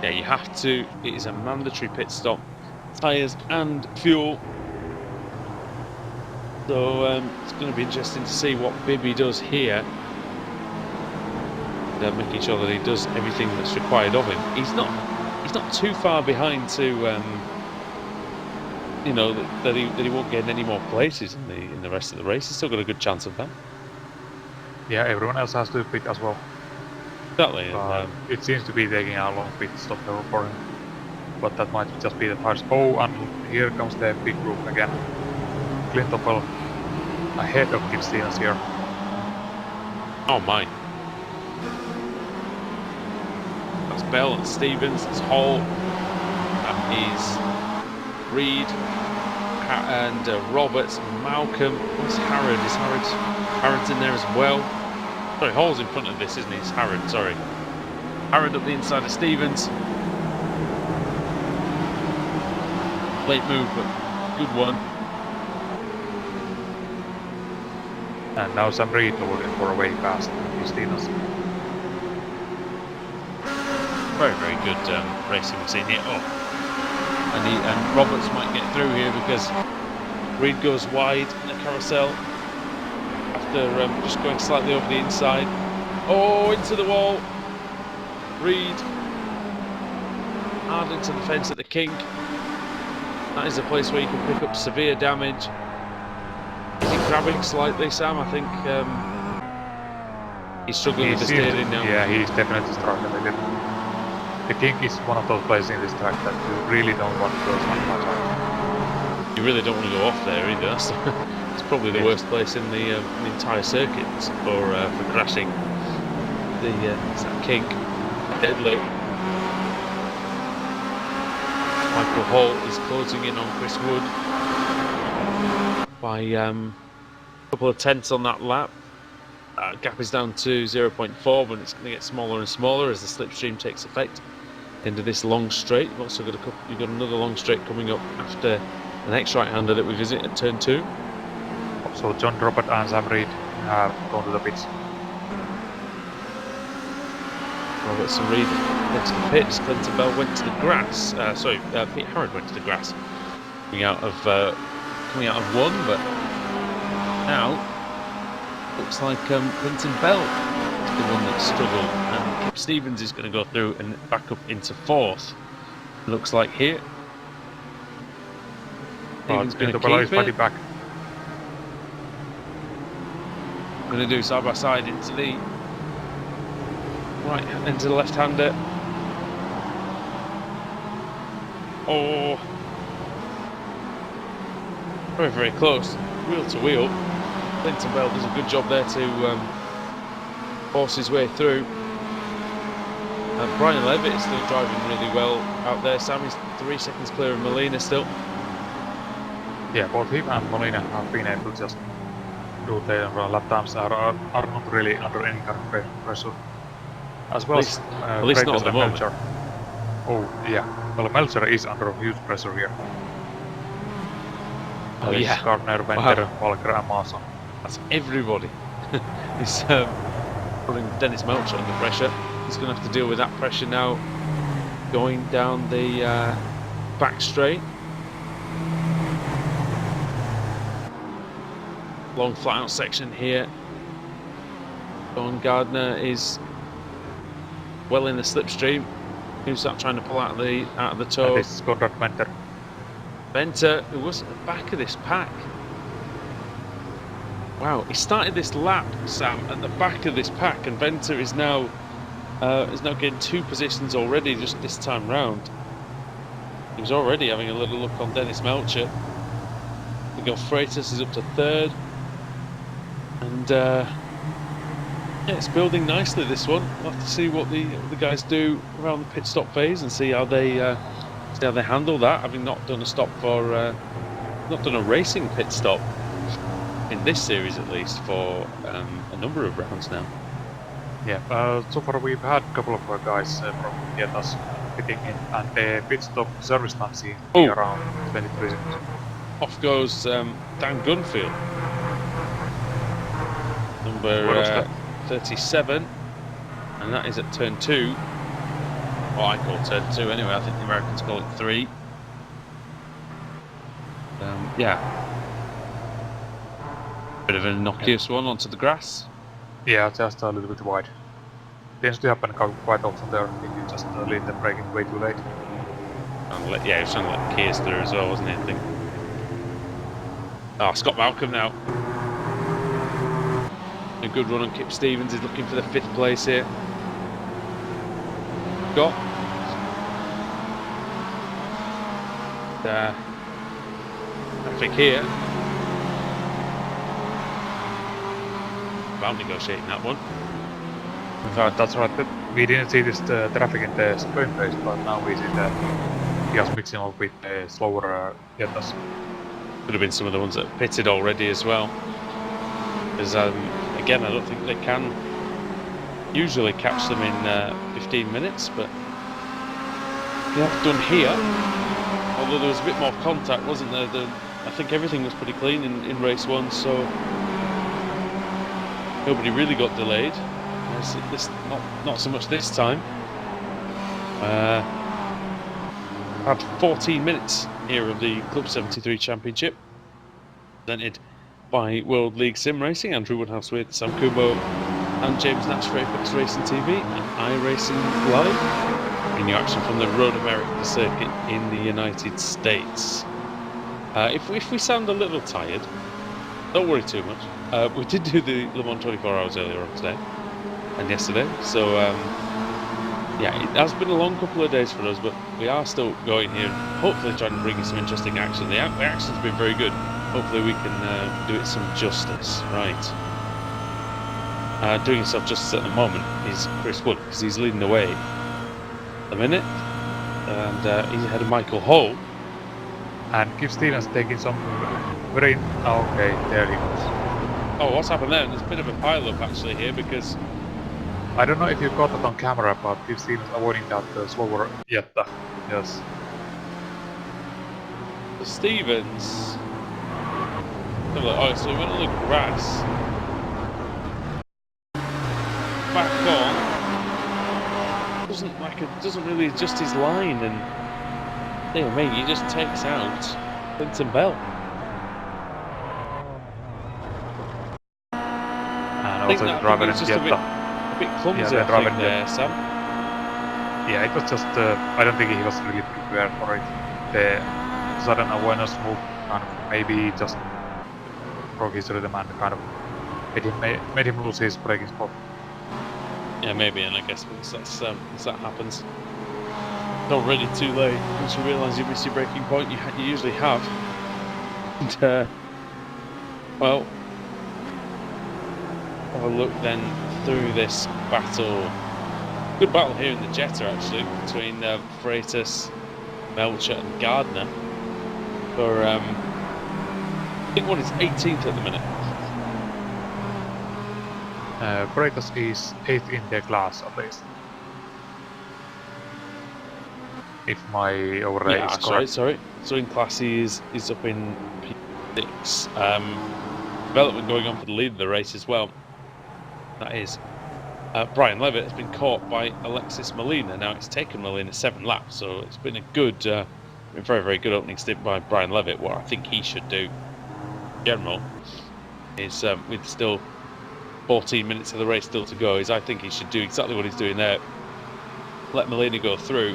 Yeah, you have to. It is a mandatory pit stop. Tyres and fuel. So it's going to be interesting to see what Bibby does here. Making sure that he does everything that's required of him. He's not too far behind to, you know, that he won't get any more places in the rest of the race. He's still got a good chance of that. Yeah, everyone else has to pit as well. Exactly. It seems to be taking a long pit stop for him. But that might just be the tires. Oh, and here comes the big group again. Clintopel ahead of Kim Stevens here. Oh my. That's Bell and Stevens, that's Hall, that is Reed, and Roberts, Malcolm, what's Harrod? Is Harrod's in there as well? Sorry, Hall's in front of this, isn't he? It's Harrod, sorry. Harrod up the inside of Stevens. Late move, but good one. And now Sam Reed looking for a way past Stevens. Very, very good racing we've seen here. Oh, and Roberts might get through here because Reed goes wide in the carousel after just going slightly over the inside. Oh, into the wall. Reed hard into the fence at the kink. That is a place where you can pick up severe damage. Is he grabbing slightly, Sam? I think he's struggling with the steering now. Yeah, he's definitely struggling with it. The kink is one of those places in this track that you really don't want to go much on. You really don't want to go off there either. It's probably the worst place in the entire circuit for crashing. It's that kink. Deadly. Michael Hall is closing in on Chris Wood by a couple of tenths on that lap. Gap is down to 0.4, but it's going to get smaller and smaller as the slipstream takes effect into this long straight. You've also got you've got another long straight coming up after the next right-hander that we visit at turn 2. So John Robert and Sam Reed have gone to the pits. Roberts and Reed went to the pits. Clinton Bell went to the grass. Pete Harrod went to the grass, coming out of one, but now looks like Clinton Bell is the one that struggled, and Kip Stevens is going to go through and back up into 4th. Looks like here. Stevens going to keep it. Back. Going to do side by side into the right, into the left-hander. Oh, very, very close, wheel to wheel. Clinton Bell does a good job there to force his way through. Brian Levitt is still driving really well out there. Sam is 3 seconds clear of Molina still. Yeah, both him and Molina have been able to just do their lap times are not really under any kind of pressure. As well as at least not at the moment. Melcher. Oh yeah, well Melcher is under huge pressure here. Oh yeah. Gardner, Venter, Walker and Mason. That's everybody. He's putting Dennis Melcher under pressure. He's going to have to deal with that pressure now going down the back straight. Long flat out section here. Don Gardner is well in the slipstream. Who's that trying to pull out of the toe? This is Conrad Venter. Venter, who was at the back of this pack. Wow, he started this lap, Sam, at the back of this pack, and Venter is now getting 2 positions already just this time round. He was already having a little look on Dennis Melcher. Miguel Freitas is up to 3rd. And yeah, it's building nicely, this one. We'll have to see what the guys do around the pit stop phase and see how they See how they handle that, having not done a stop for, not done a racing pit stop in this series at least for a number of rounds now. Yeah, so far we've had a couple of guys from Jetas pitting in, and the pit stop service time seems to be around 23 seconds. Off goes Dan Gunfield, number 37, and that is at turn 2. Well, I call it turn 2 anyway, I think the Americans call it 3. Yeah. Bit of an innocuous one onto the grass. Yeah, just a little bit wide. Tends to happen quite often there if you just lean the brake way too late. And yeah, he was trying to let Kears through as well, wasn't he? I think. Oh, Scott Malcolm now. A good run on Kip Stevens. He's looking for the 5th place here. Scott. Traffic here. About negotiating that one. In fact, that's right. We didn't see this traffic in the sprint race, but now we see that he was mixing up with the slower Jetas. Could have been some of the ones that pitted already as well. Because again, I don't think they can usually catch them in 15 minutes, but they have done here. Although there was a bit more contact, wasn't there? I think everything was pretty clean in race 1, so nobody really got delayed. Not so much this time. Had 14 minutes here of the Club 73 Championship, presented by World League Sim Racing, Andrew Woodhouse with Sam Kubo and James Nash for Apex Racing TV and iRacing Live, bringing you action from the Road America circuit in the United States. If we sound a little tired, don't worry too much. We did do the Le Mans 24 hours earlier on today and yesterday, so yeah, it has been a long couple of days for us, but we are still going here, hopefully trying to bring you some interesting action. The action's been very good. Hopefully we can do it some justice. Right. Doing himself justice at the moment is Chris Wood, because he's leading the way at the minute, and he's ahead of Michael Hull. And Kip Stevens taking some very... okay, there he goes. Oh, what's happened there? There's a bit of a pile-up actually here, because I don't know if you caught that on camera, but Kip Stevens avoiding that slower Jetta. Yes. Stevens... Oh, so he went on the grass. Back on. Doesn't really adjust his line, and dear me, he just takes out Clinton Bell. And also the driver in Jetta. A bit clumsy, yeah, I think, there, Sam. Yeah, it was just, I don't think he was really prepared for it. The sudden awareness move kind of maybe just broke his rhythm and kind of made him lose his braking spot. Yeah, maybe, and I guess once that happens, it's already too late. Once you realise you missed your braking point, you usually have. And, well, have a look then through this battle. Good battle here in the Jetta, actually, between Freitas, Melcher and Gardner. For, I think what is 18th at the minute. Freitas is 8th in their class, at least. If my overlay is correct. Sorry. So in class he is up in P6. Development going on for the lead of the race as well. That is Brian Levitt has been caught by Alexis Molina. Now it's taken Molina 7 laps, so it's been a good, very, very good opening stint by Brian Levitt. What I think he should do, in general, is with still 14 minutes of the race still to go, is I think he should do exactly what he's doing there. Let Molina go through,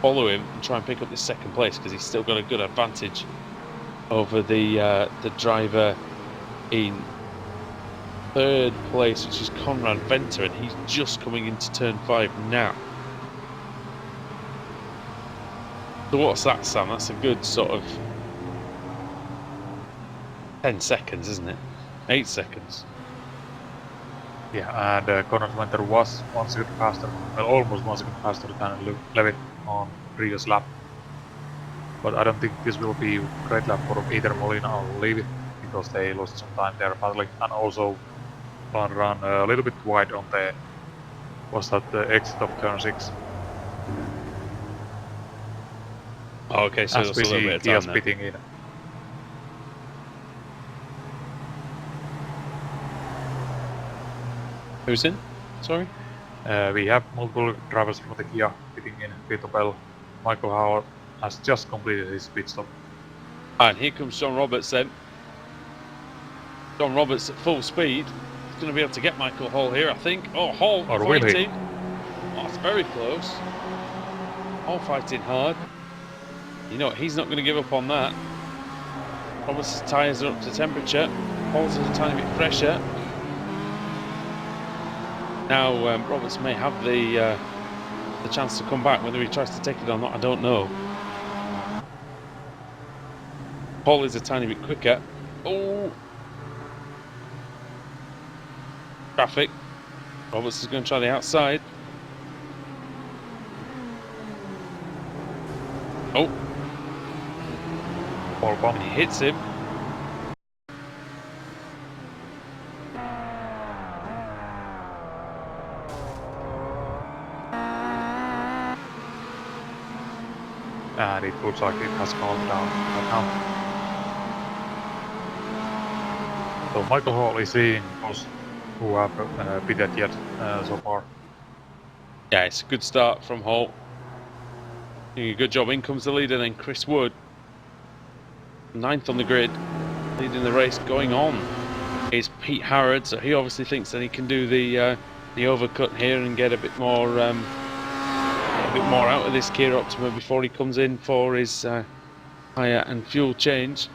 follow him, and try and pick up this 2nd place, because he's still got a good advantage over the driver in 3rd place, which is Conrad Venter, and he's just coming into turn 5 now. So what's that, Sam? That's a good sort of 10 seconds, isn't it? 8 seconds. Yeah, and Conrad Venter was 1 second faster, well, almost 1 second faster than Levitt on previous lap. But I don't think this will be great lap for either Molina or Levy, because they lost some time there battling, and also one run a little bit wide on the exit of turn 6. Oh, okay, so As that's we a little see bit of Kia time there. spitting in. Who's in? Sorry? We have multiple drivers from the Kia spitting in. Vito Bell, Michael Howard has just completed his pit stop. And here comes John Roberts then. John Roberts at full speed. He's going to be able to get Michael Hall here, I think. Oh, Hall Or will he? fighting. Oh, it's very close. Hall fighting hard. You know, he's not going to give up on that. Roberts' tyres are up to temperature. Hall's a tiny bit fresher. Now Roberts may have the chance to come back. Whether he tries to take it or not, I don't know. Hall is a tiny bit quicker. Oh! Traffic. Roberts is going to try the outside. Oh! Ball bomb. And he hits him. And it looks like it has calmed down right now. So Michael Hall is leading those who have pitted yet so far. Yeah, it's a good start from Hall. Doing a good job. In comes the leader then, Chris Wood. 9th on the grid, leading the race. Going on is Pete Harrod, so he obviously thinks that he can do the overcut here and get a bit more out of this Kia Optima before he comes in for his tyre and fuel change.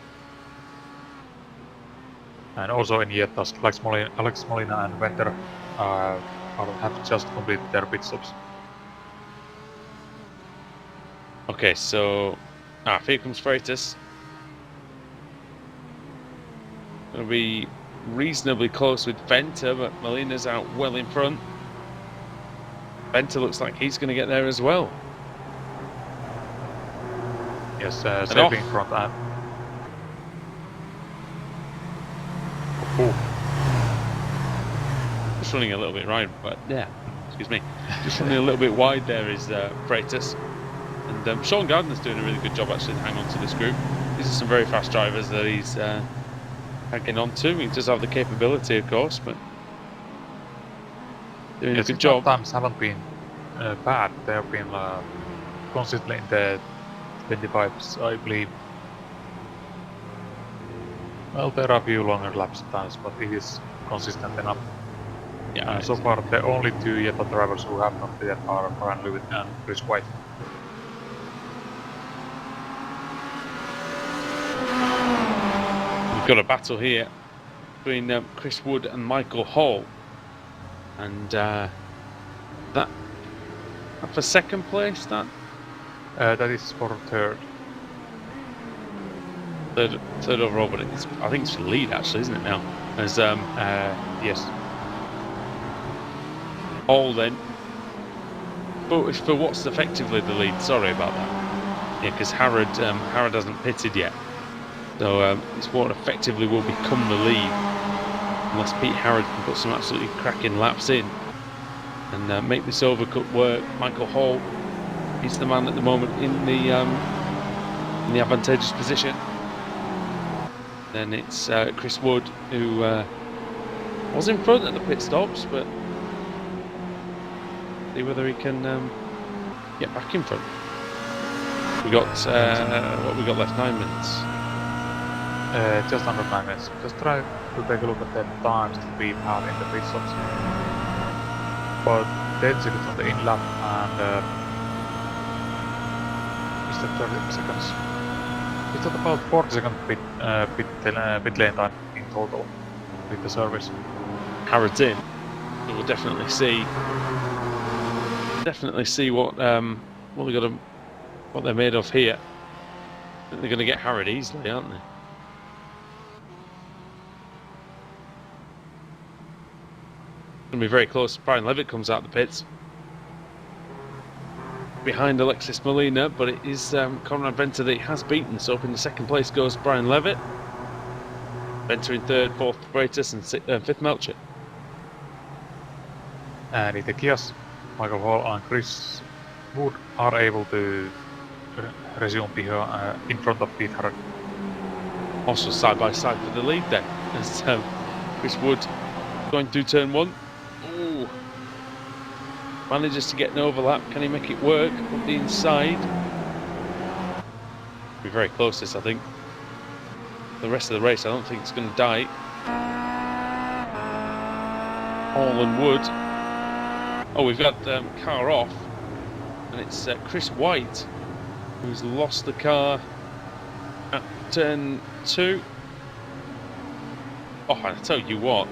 And also in Jetta's, Alex Molina and Venter have just completed their pit stops. Okay, so here comes Freitas. Going to be reasonably close with Venter, but Molina's out well in front. Venter looks like he's going to get there as well. Yes, off. saving front and... Just running a little bit wide, but yeah, excuse me. Just running a little bit wide there is Freitas. And Sean Gardner's doing a really good job actually to hang on to this group. These are some very fast drivers that he's hanging on to. He does have the capability, of course, but doing a good job. Times haven't been bad. They have been consistently in the 25s, I believe. Well, there are a few longer laps times, but it is consistent enough. Yeah. So far, the only two Jetta drivers who have not yet are Brian Lewitt and Chris White. We've got a battle here between Chris Wood and Michael Hall, and that for second place. That is for third. Third overall, but I think it's for the lead actually, isn't it now? As yes. Hall then, but for what's effectively the lead. Sorry about that. Yeah, because Harrod hasn't pitted yet. So it's what effectively will become the lead, unless Pete Harrod can put some absolutely cracking laps in and make this overcut work. Michael Hall is the man at the moment in the advantageous position. Then it's Chris Wood, who was in front at the pit stops, but see whether he can get back in front. We got what we got left, 9 minutes. Just under 9 minutes. Just try to take a look at the times that we've had in the pit stops. About 10 seconds on the in lap and is that 30 seconds? It's at about 40 second pit lane time in total with the service. Harrod's in. So we'll definitely see what what they're made of here. I think they're going to get Harrod easily, aren't they? Going to be very close. Brian Levitt comes out the pits. behind Alexis Molina, but it is Conrad Venter that he has beaten. So up in the second place goes Brian Levitt. Venter in third, fourth Freitas, and fifth Melcher. And in the Kias, Michael Hall and Chris Wood are able to resume in front of Pete Harrod. Also side by side for the lead then, as Chris Wood going through turn one. Ooh. Manages to get an overlap. Can he make it work up the inside? Be very close this, I think. The rest of the race, I don't think it's going to die. Hall and Wood. Oh, we've got car off, and it's Chris White who's lost the car at turn 2. Oh, I tell you what,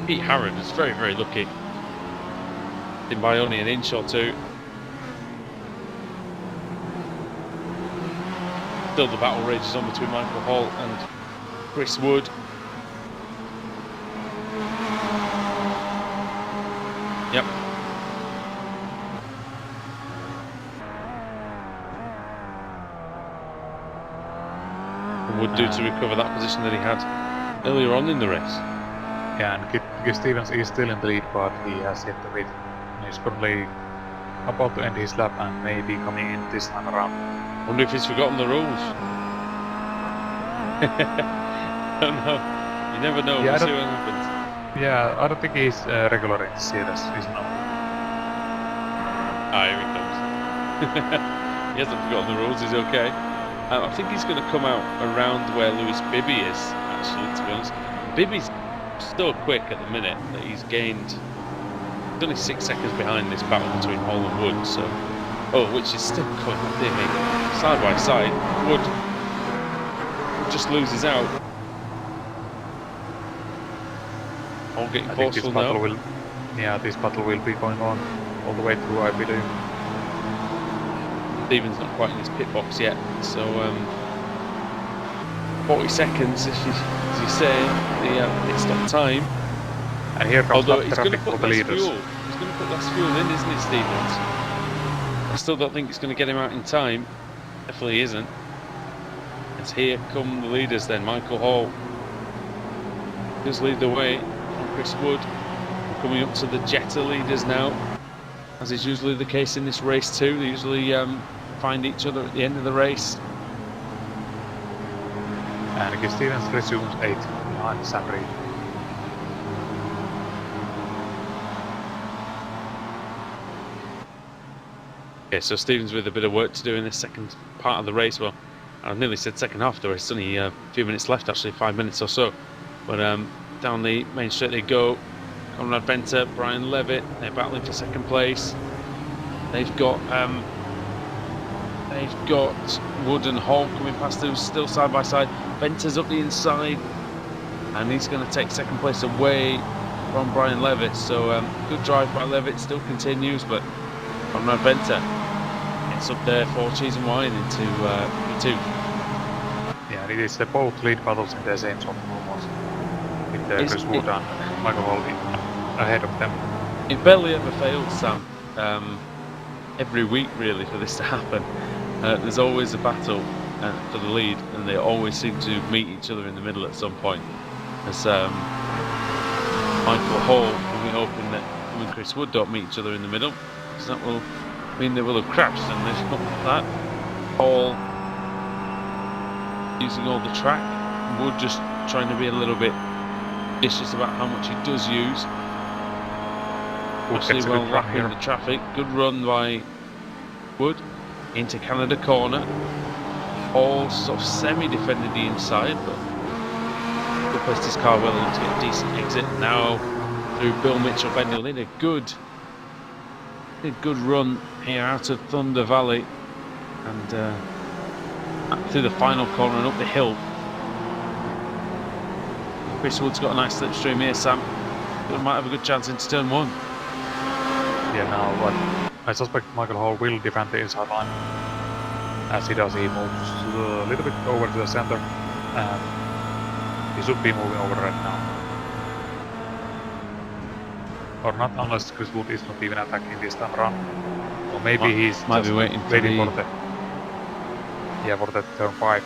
Pete Harrod was very, very lucky. In by only an inch or two. Still the battle rages on between Michael Hall and Chris Wood. Yep. Would do to recover that position that he had earlier on in the race. Yeah, and Kip Stevens is still in the lead, but he has yet to win. He's probably about to end his lap and maybe coming in this time around. Wonder if he's forgotten the rules. Don't know. You never know. Yeah, We'll see what happens. Yeah, I don't think he's regular in the series, he's not. Ah, here he comes. He hasn't forgotten the rules, he's okay. I think he's going to come out around where Lewis Bibby is, actually, to be honest. Bibby's so quick at the minute that he's gained... He's only 6 seconds behind this battle between Hall and Wood, so... Oh, which is still quite side by side. Wood just loses out. All getting forceful now. This battle will be going on all the way through, I believe. Stevens not quite in his pit box yet, so 40 seconds, as you say, the pit stop time. And here comes although that he's going to traffic for put the less leaders. fuel. He's going to put less fuel in, isn't he, Stevens? I still don't think it's going to get him out in time. Definitely isn't. As here come the leaders then. Michael Hall does lead the way from Chris Wood. We're coming up to the Jetta leaders now, as is usually the case in this race too. They usually find each other at the end of the race. And Kip Stevens resumes 8 behind Sam Reed. Okay, so Stevens with a bit of work to do in this second part of the race. Well, I nearly said second half of the race. It's only a few minutes left, actually, 5 minutes or so. But down the main straight they go. Conrad Venter, Brian Levitt, they're battling for second place. They've got Wood and Hall coming past them, still side by side. Venter's up the inside, and he's going to take second place away from Brian Levitt. So good drive by Levitt, still continues, but Conrad Venter gets up there for cheese and wine into P2. Yeah, and it is both lead battles in the same sort of almost. With Chris Wood and Michael Hall ahead of them. It barely ever fails, Sam. Every week, really, for this to happen. There's always a battle for the lead, and they always seem to meet each other in the middle at some point. As Michael Hall, we're hoping that him and Chris Wood don't meet each other in the middle, because that will mean they will have crashed, and there's not that. Hall using all the track, Wood just trying to be a little bit vicious about how much he does use. Actually, well wrapping the traffic. Good run by Wood into Canada corner. All sort of semi-defended the inside, but good placed his car well enough to get a decent exit. Now through Bill Mitchell Bendel, did a good run here out of Thunder Valley and through the final corner and up the hill. Chris Wood's got a nice slipstream here, Sam. Might have a good chance into turn 1. Yeah, now, but I suspect Michael Hall will defend the inside line. As he does, he moves a little bit over to the center, and he should be moving over right now. Or not, unless Chris Wood is not even attacking this time around. Or maybe he's might just be waiting for for the turn 5.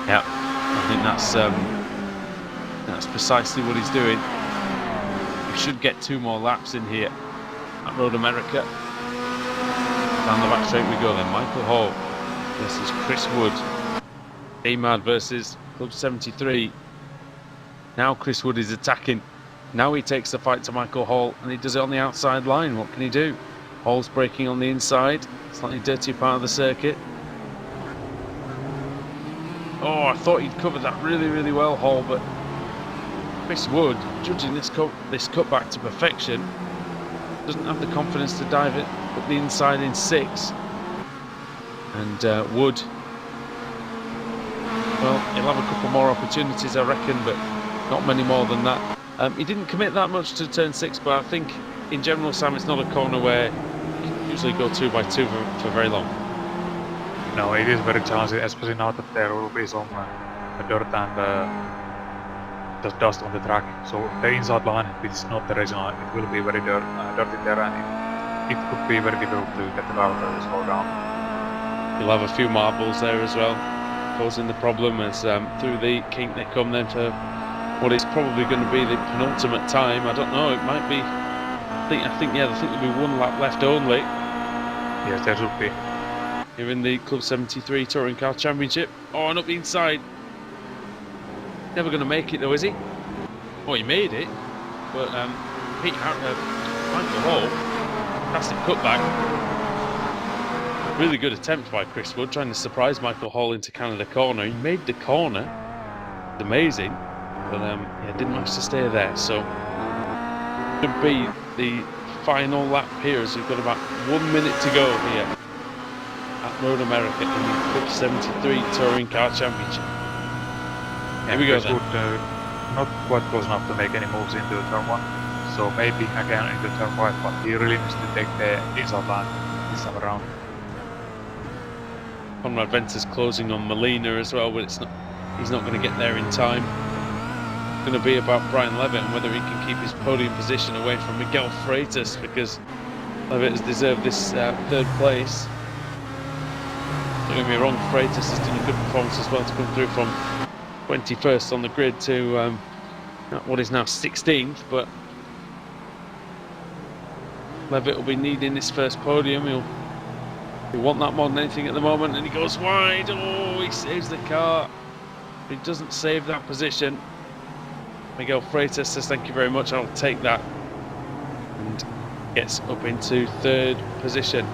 Yeah, I think that's precisely what he's doing. We should get 2 more laps in here at Road America. Down the back straight we go then. Michael Hall versus Chris Wood. Amad versus Club 73. Now Chris Wood is attacking. Now he takes the fight to Michael Hall, and he does it on the outside line. What can he do? Hall's braking on the inside. Slightly dirty part of the circuit. Oh, I thought he'd covered that really, really well, Hall, but Chris Wood, judging this cutback to perfection, doesn't have the confidence to dive it, put the inside in 6. And Wood, well, he'll have a couple more opportunities, I reckon, but not many more than that. He didn't commit that much to turn 6, but I think in general, Sam, it's not a corner where you can usually go 2 by 2 for very long. No, it is very challenging, especially now that there will be some dirt and just dust on the track. So the inside line, which is not the racing line, it will be very dirty there, and it could be very difficult to get the car to slow down. You'll have a few marbles there as well, causing the problem as through the kink they come then for what is probably going to be the penultimate time. I don't know, it might be. I think there'll be 1 lap left only. Yes, there should be. Here in the Club 73 Touring Car Championship. Oh, and up the inside. Never going to make it though, is he? Oh, he made it. But Michael Hall, fantastic cutback. Really good attempt by Chris Wood, trying to surprise Michael Hall into Canada corner. He made the corner. Amazing. But didn't manage to stay there. So, to be the final lap here as we've got about 1 minute to go here at Road America in the Club 73 Touring Car Championship. Here we go then. Wood, not quite close enough to make any moves into turn 1, so maybe again into turn 5, but he really needs to take the inside line this time around. Conrad Venter's closing on Molina as well, but he's not going to get there in time. It's going to be about Brian Levitt and whether he can keep his podium position away from Miguel Freitas, because Levitt has deserved this 3rd place. Don't get me wrong, Freitas has done a good performance as well to come through from 21st on the grid to what is now 16th, but Levitt will be needing this first podium. He'll want that more than anything at the moment, and he goes wide. Oh, he saves the car. He doesn't save that position. Miguel Freitas says thank you very much, I'll take that, and gets up into 3rd position.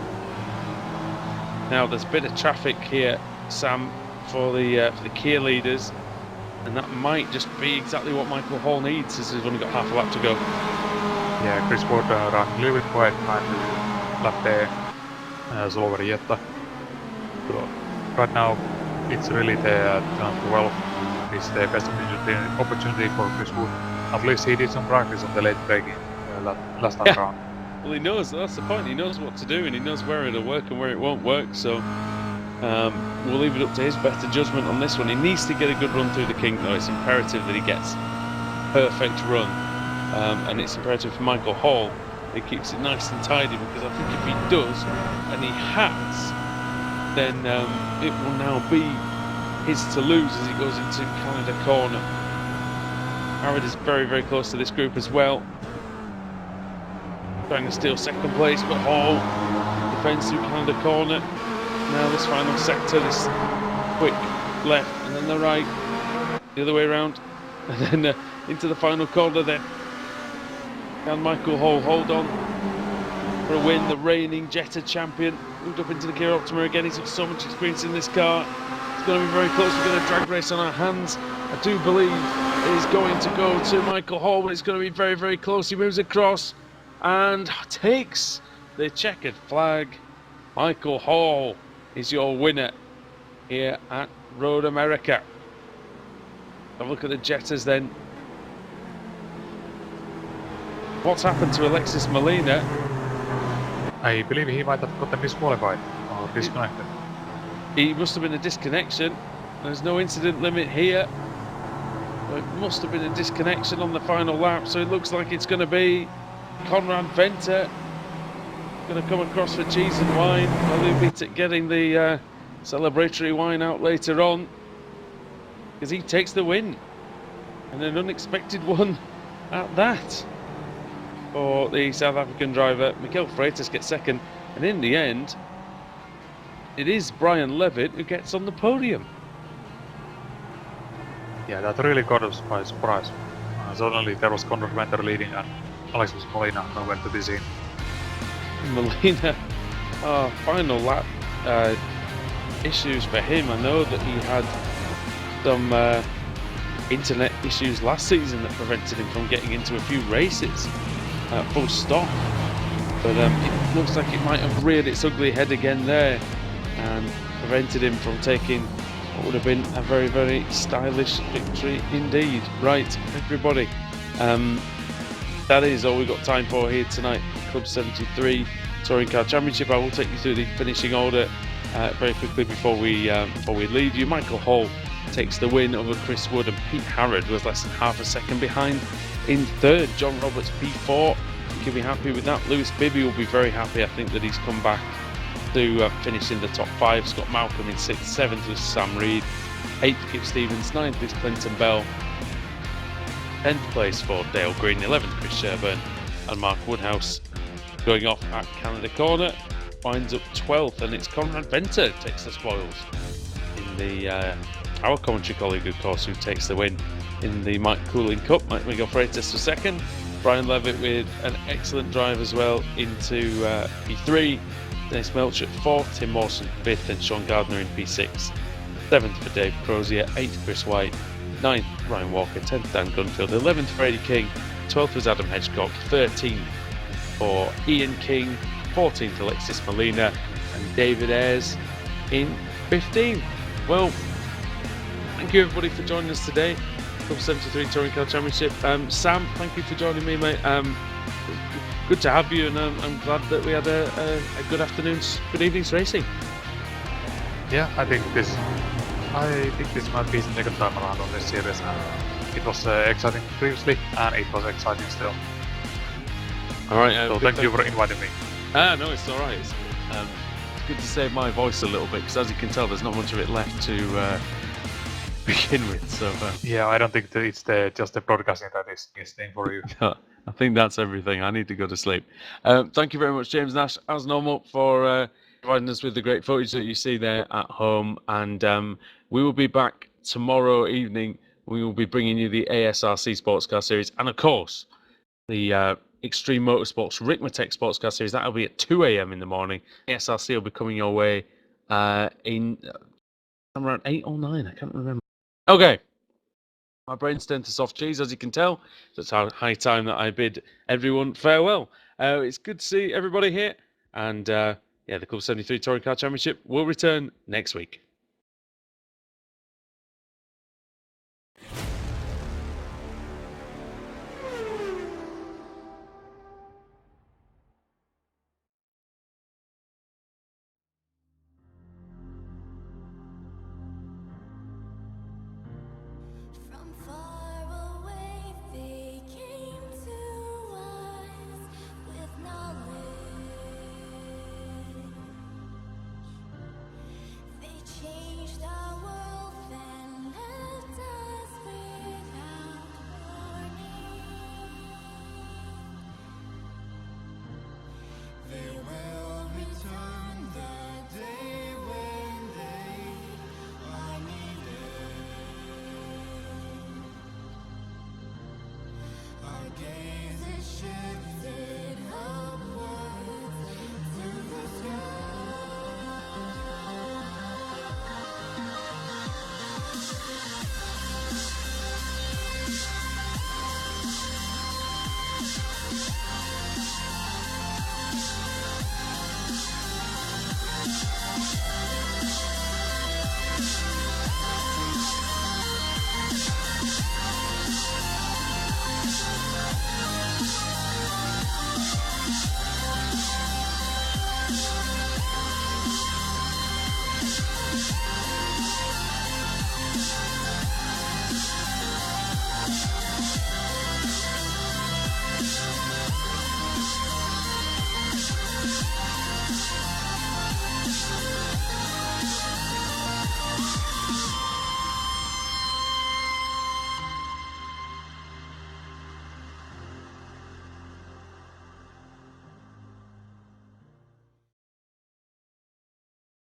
Now there's a bit of traffic here, Sam, for the Kia leaders, and that might just be exactly what Michael Hall needs, as he's only got half a lap to go. Yeah, Chris Wood ran a little bit quite hard to lap there Solverietta. So right now it's really the turn 12 is the best opportunity for Chris Wood. At least he did some practice on the late braking last time around. Well, he knows, that's the point, he knows what to do and he knows where it'll work and where it won't work, so we'll leave it up to his better judgment on this one. He needs to get a good run through the kink though. It's imperative that he gets perfect run, and it's imperative for Michael Hall he keeps it nice and tidy, because I think if he does, and he has, then it will now be his to lose as he goes into Canada corner. Harrod is very, very close to this group as well, trying to steal 2nd place, but Hall defends through Canada corner. Now this final sector, this quick left and then the right, the other way around, and then into the final corner then. Can Michael Hall hold on for a win? The reigning Jetta champion moved up into the Kia Optima again. He's got so much experience in this car. It's going to be very close. We've got a drag race on our hands. I do believe it is going to go to Michael Hall, but it's going to be very, very close. He moves across and takes the checkered flag. Michael Hall is your winner here at Road America. Have a look at the Jettas then. What's happened to Alexis Molina? I believe he might have gotten disqualified or disconnected. He must have been a disconnection. There's no incident limit here. It must have been a disconnection on the final lap, so it looks like it's going to be Conrad Venter going to come across for cheese and wine. Will he be getting the celebratory wine out later on? Because he takes the win. And an unexpected one at that. For the South African driver, Miguel Freitas gets second. And in the end, it is Brian Levitt who gets on the podium. Yeah, that really caught us by surprise. Suddenly there was Conrad Venter leading and Alexis Molina nowhere to be seen. Molina, final lap issues for him. I know that he had some internet issues last season that prevented him from getting into a few races full stop. But it looks like it might have reared its ugly head again there and prevented him from taking what would have been a very, very stylish victory indeed. Right, everybody, that is all we've got time for here tonight. Club 73 Touring Car Championship. I will take you through the finishing order very quickly before we leave you. Michael Hall takes the win over Chris Wood, and Pete Harrod was less than half a second behind in third. John Roberts P4, you can be happy with that. Lewis Bibby will be very happy. I think that he's come back to finish in the top 5. Scott Malcolm in 6th, 7th was Sam Reed, 8th Kip Stevens, 9th is Clinton Bell, 10th place for Dale Green, 11th Chris Sherburn, and Mark Woodhouse going off at Canada Corner winds up 12th, and it's Conrad Venter who takes the spoils in the our commentary colleague, of course, who takes the win in the Mike Cooling Cup. Miguel Freitas for second, Brian Levitt with an excellent drive as well into P3, Dennis Melcher at 4th, Tim Mawson 5th, and Sean Gardner in P6. 7th for Dave Crozier, 8th Chris White, 9th Ryan Walker, 10th Dan Gunfield, 11th for Eddie King, 12th was Adam Hedgecock, 13th for Ian King, 14th Alexis Molina, and David Ayres in 15th. Well, thank you everybody for joining us today. Club 73 Touring Car Championship. Sam, thank you for joining me, mate. Good to have you, and I'm glad that we had a good afternoon's, good evening's racing. Yeah, I think this might be the second time around on this series. It was exciting previously, and it was exciting still. All right. So thank you for inviting me. No, it's all right. It's good to save my voice a little bit, because as you can tell, there's not much of it left to begin with. So yeah, I don't think that it's just the broadcasting that is staying for you. No, I think that's everything. I need to go to sleep. Thank you very much, James Nash, as normal, for providing us with the great footage that you see there at home. And we will be back tomorrow evening. We will be bringing you the ASRC Sports Car Series, and of course, the Extreme Motorsports Ricmatech Sports Car Series. That will be at 2 a.m. in the morning. ASRC will be coming your way in around 8 or 9. I can't remember. Okay. My brain's turned to soft cheese, as you can tell. So it's high time that I bid everyone farewell. It's good to see everybody here. And yeah, the Club 73 Touring Car Championship will return next week. From far away they came to us with knowledge. They changed our world and left us without warning. They will return the day when they are needed. Our gaze is shifted upwards to the sky.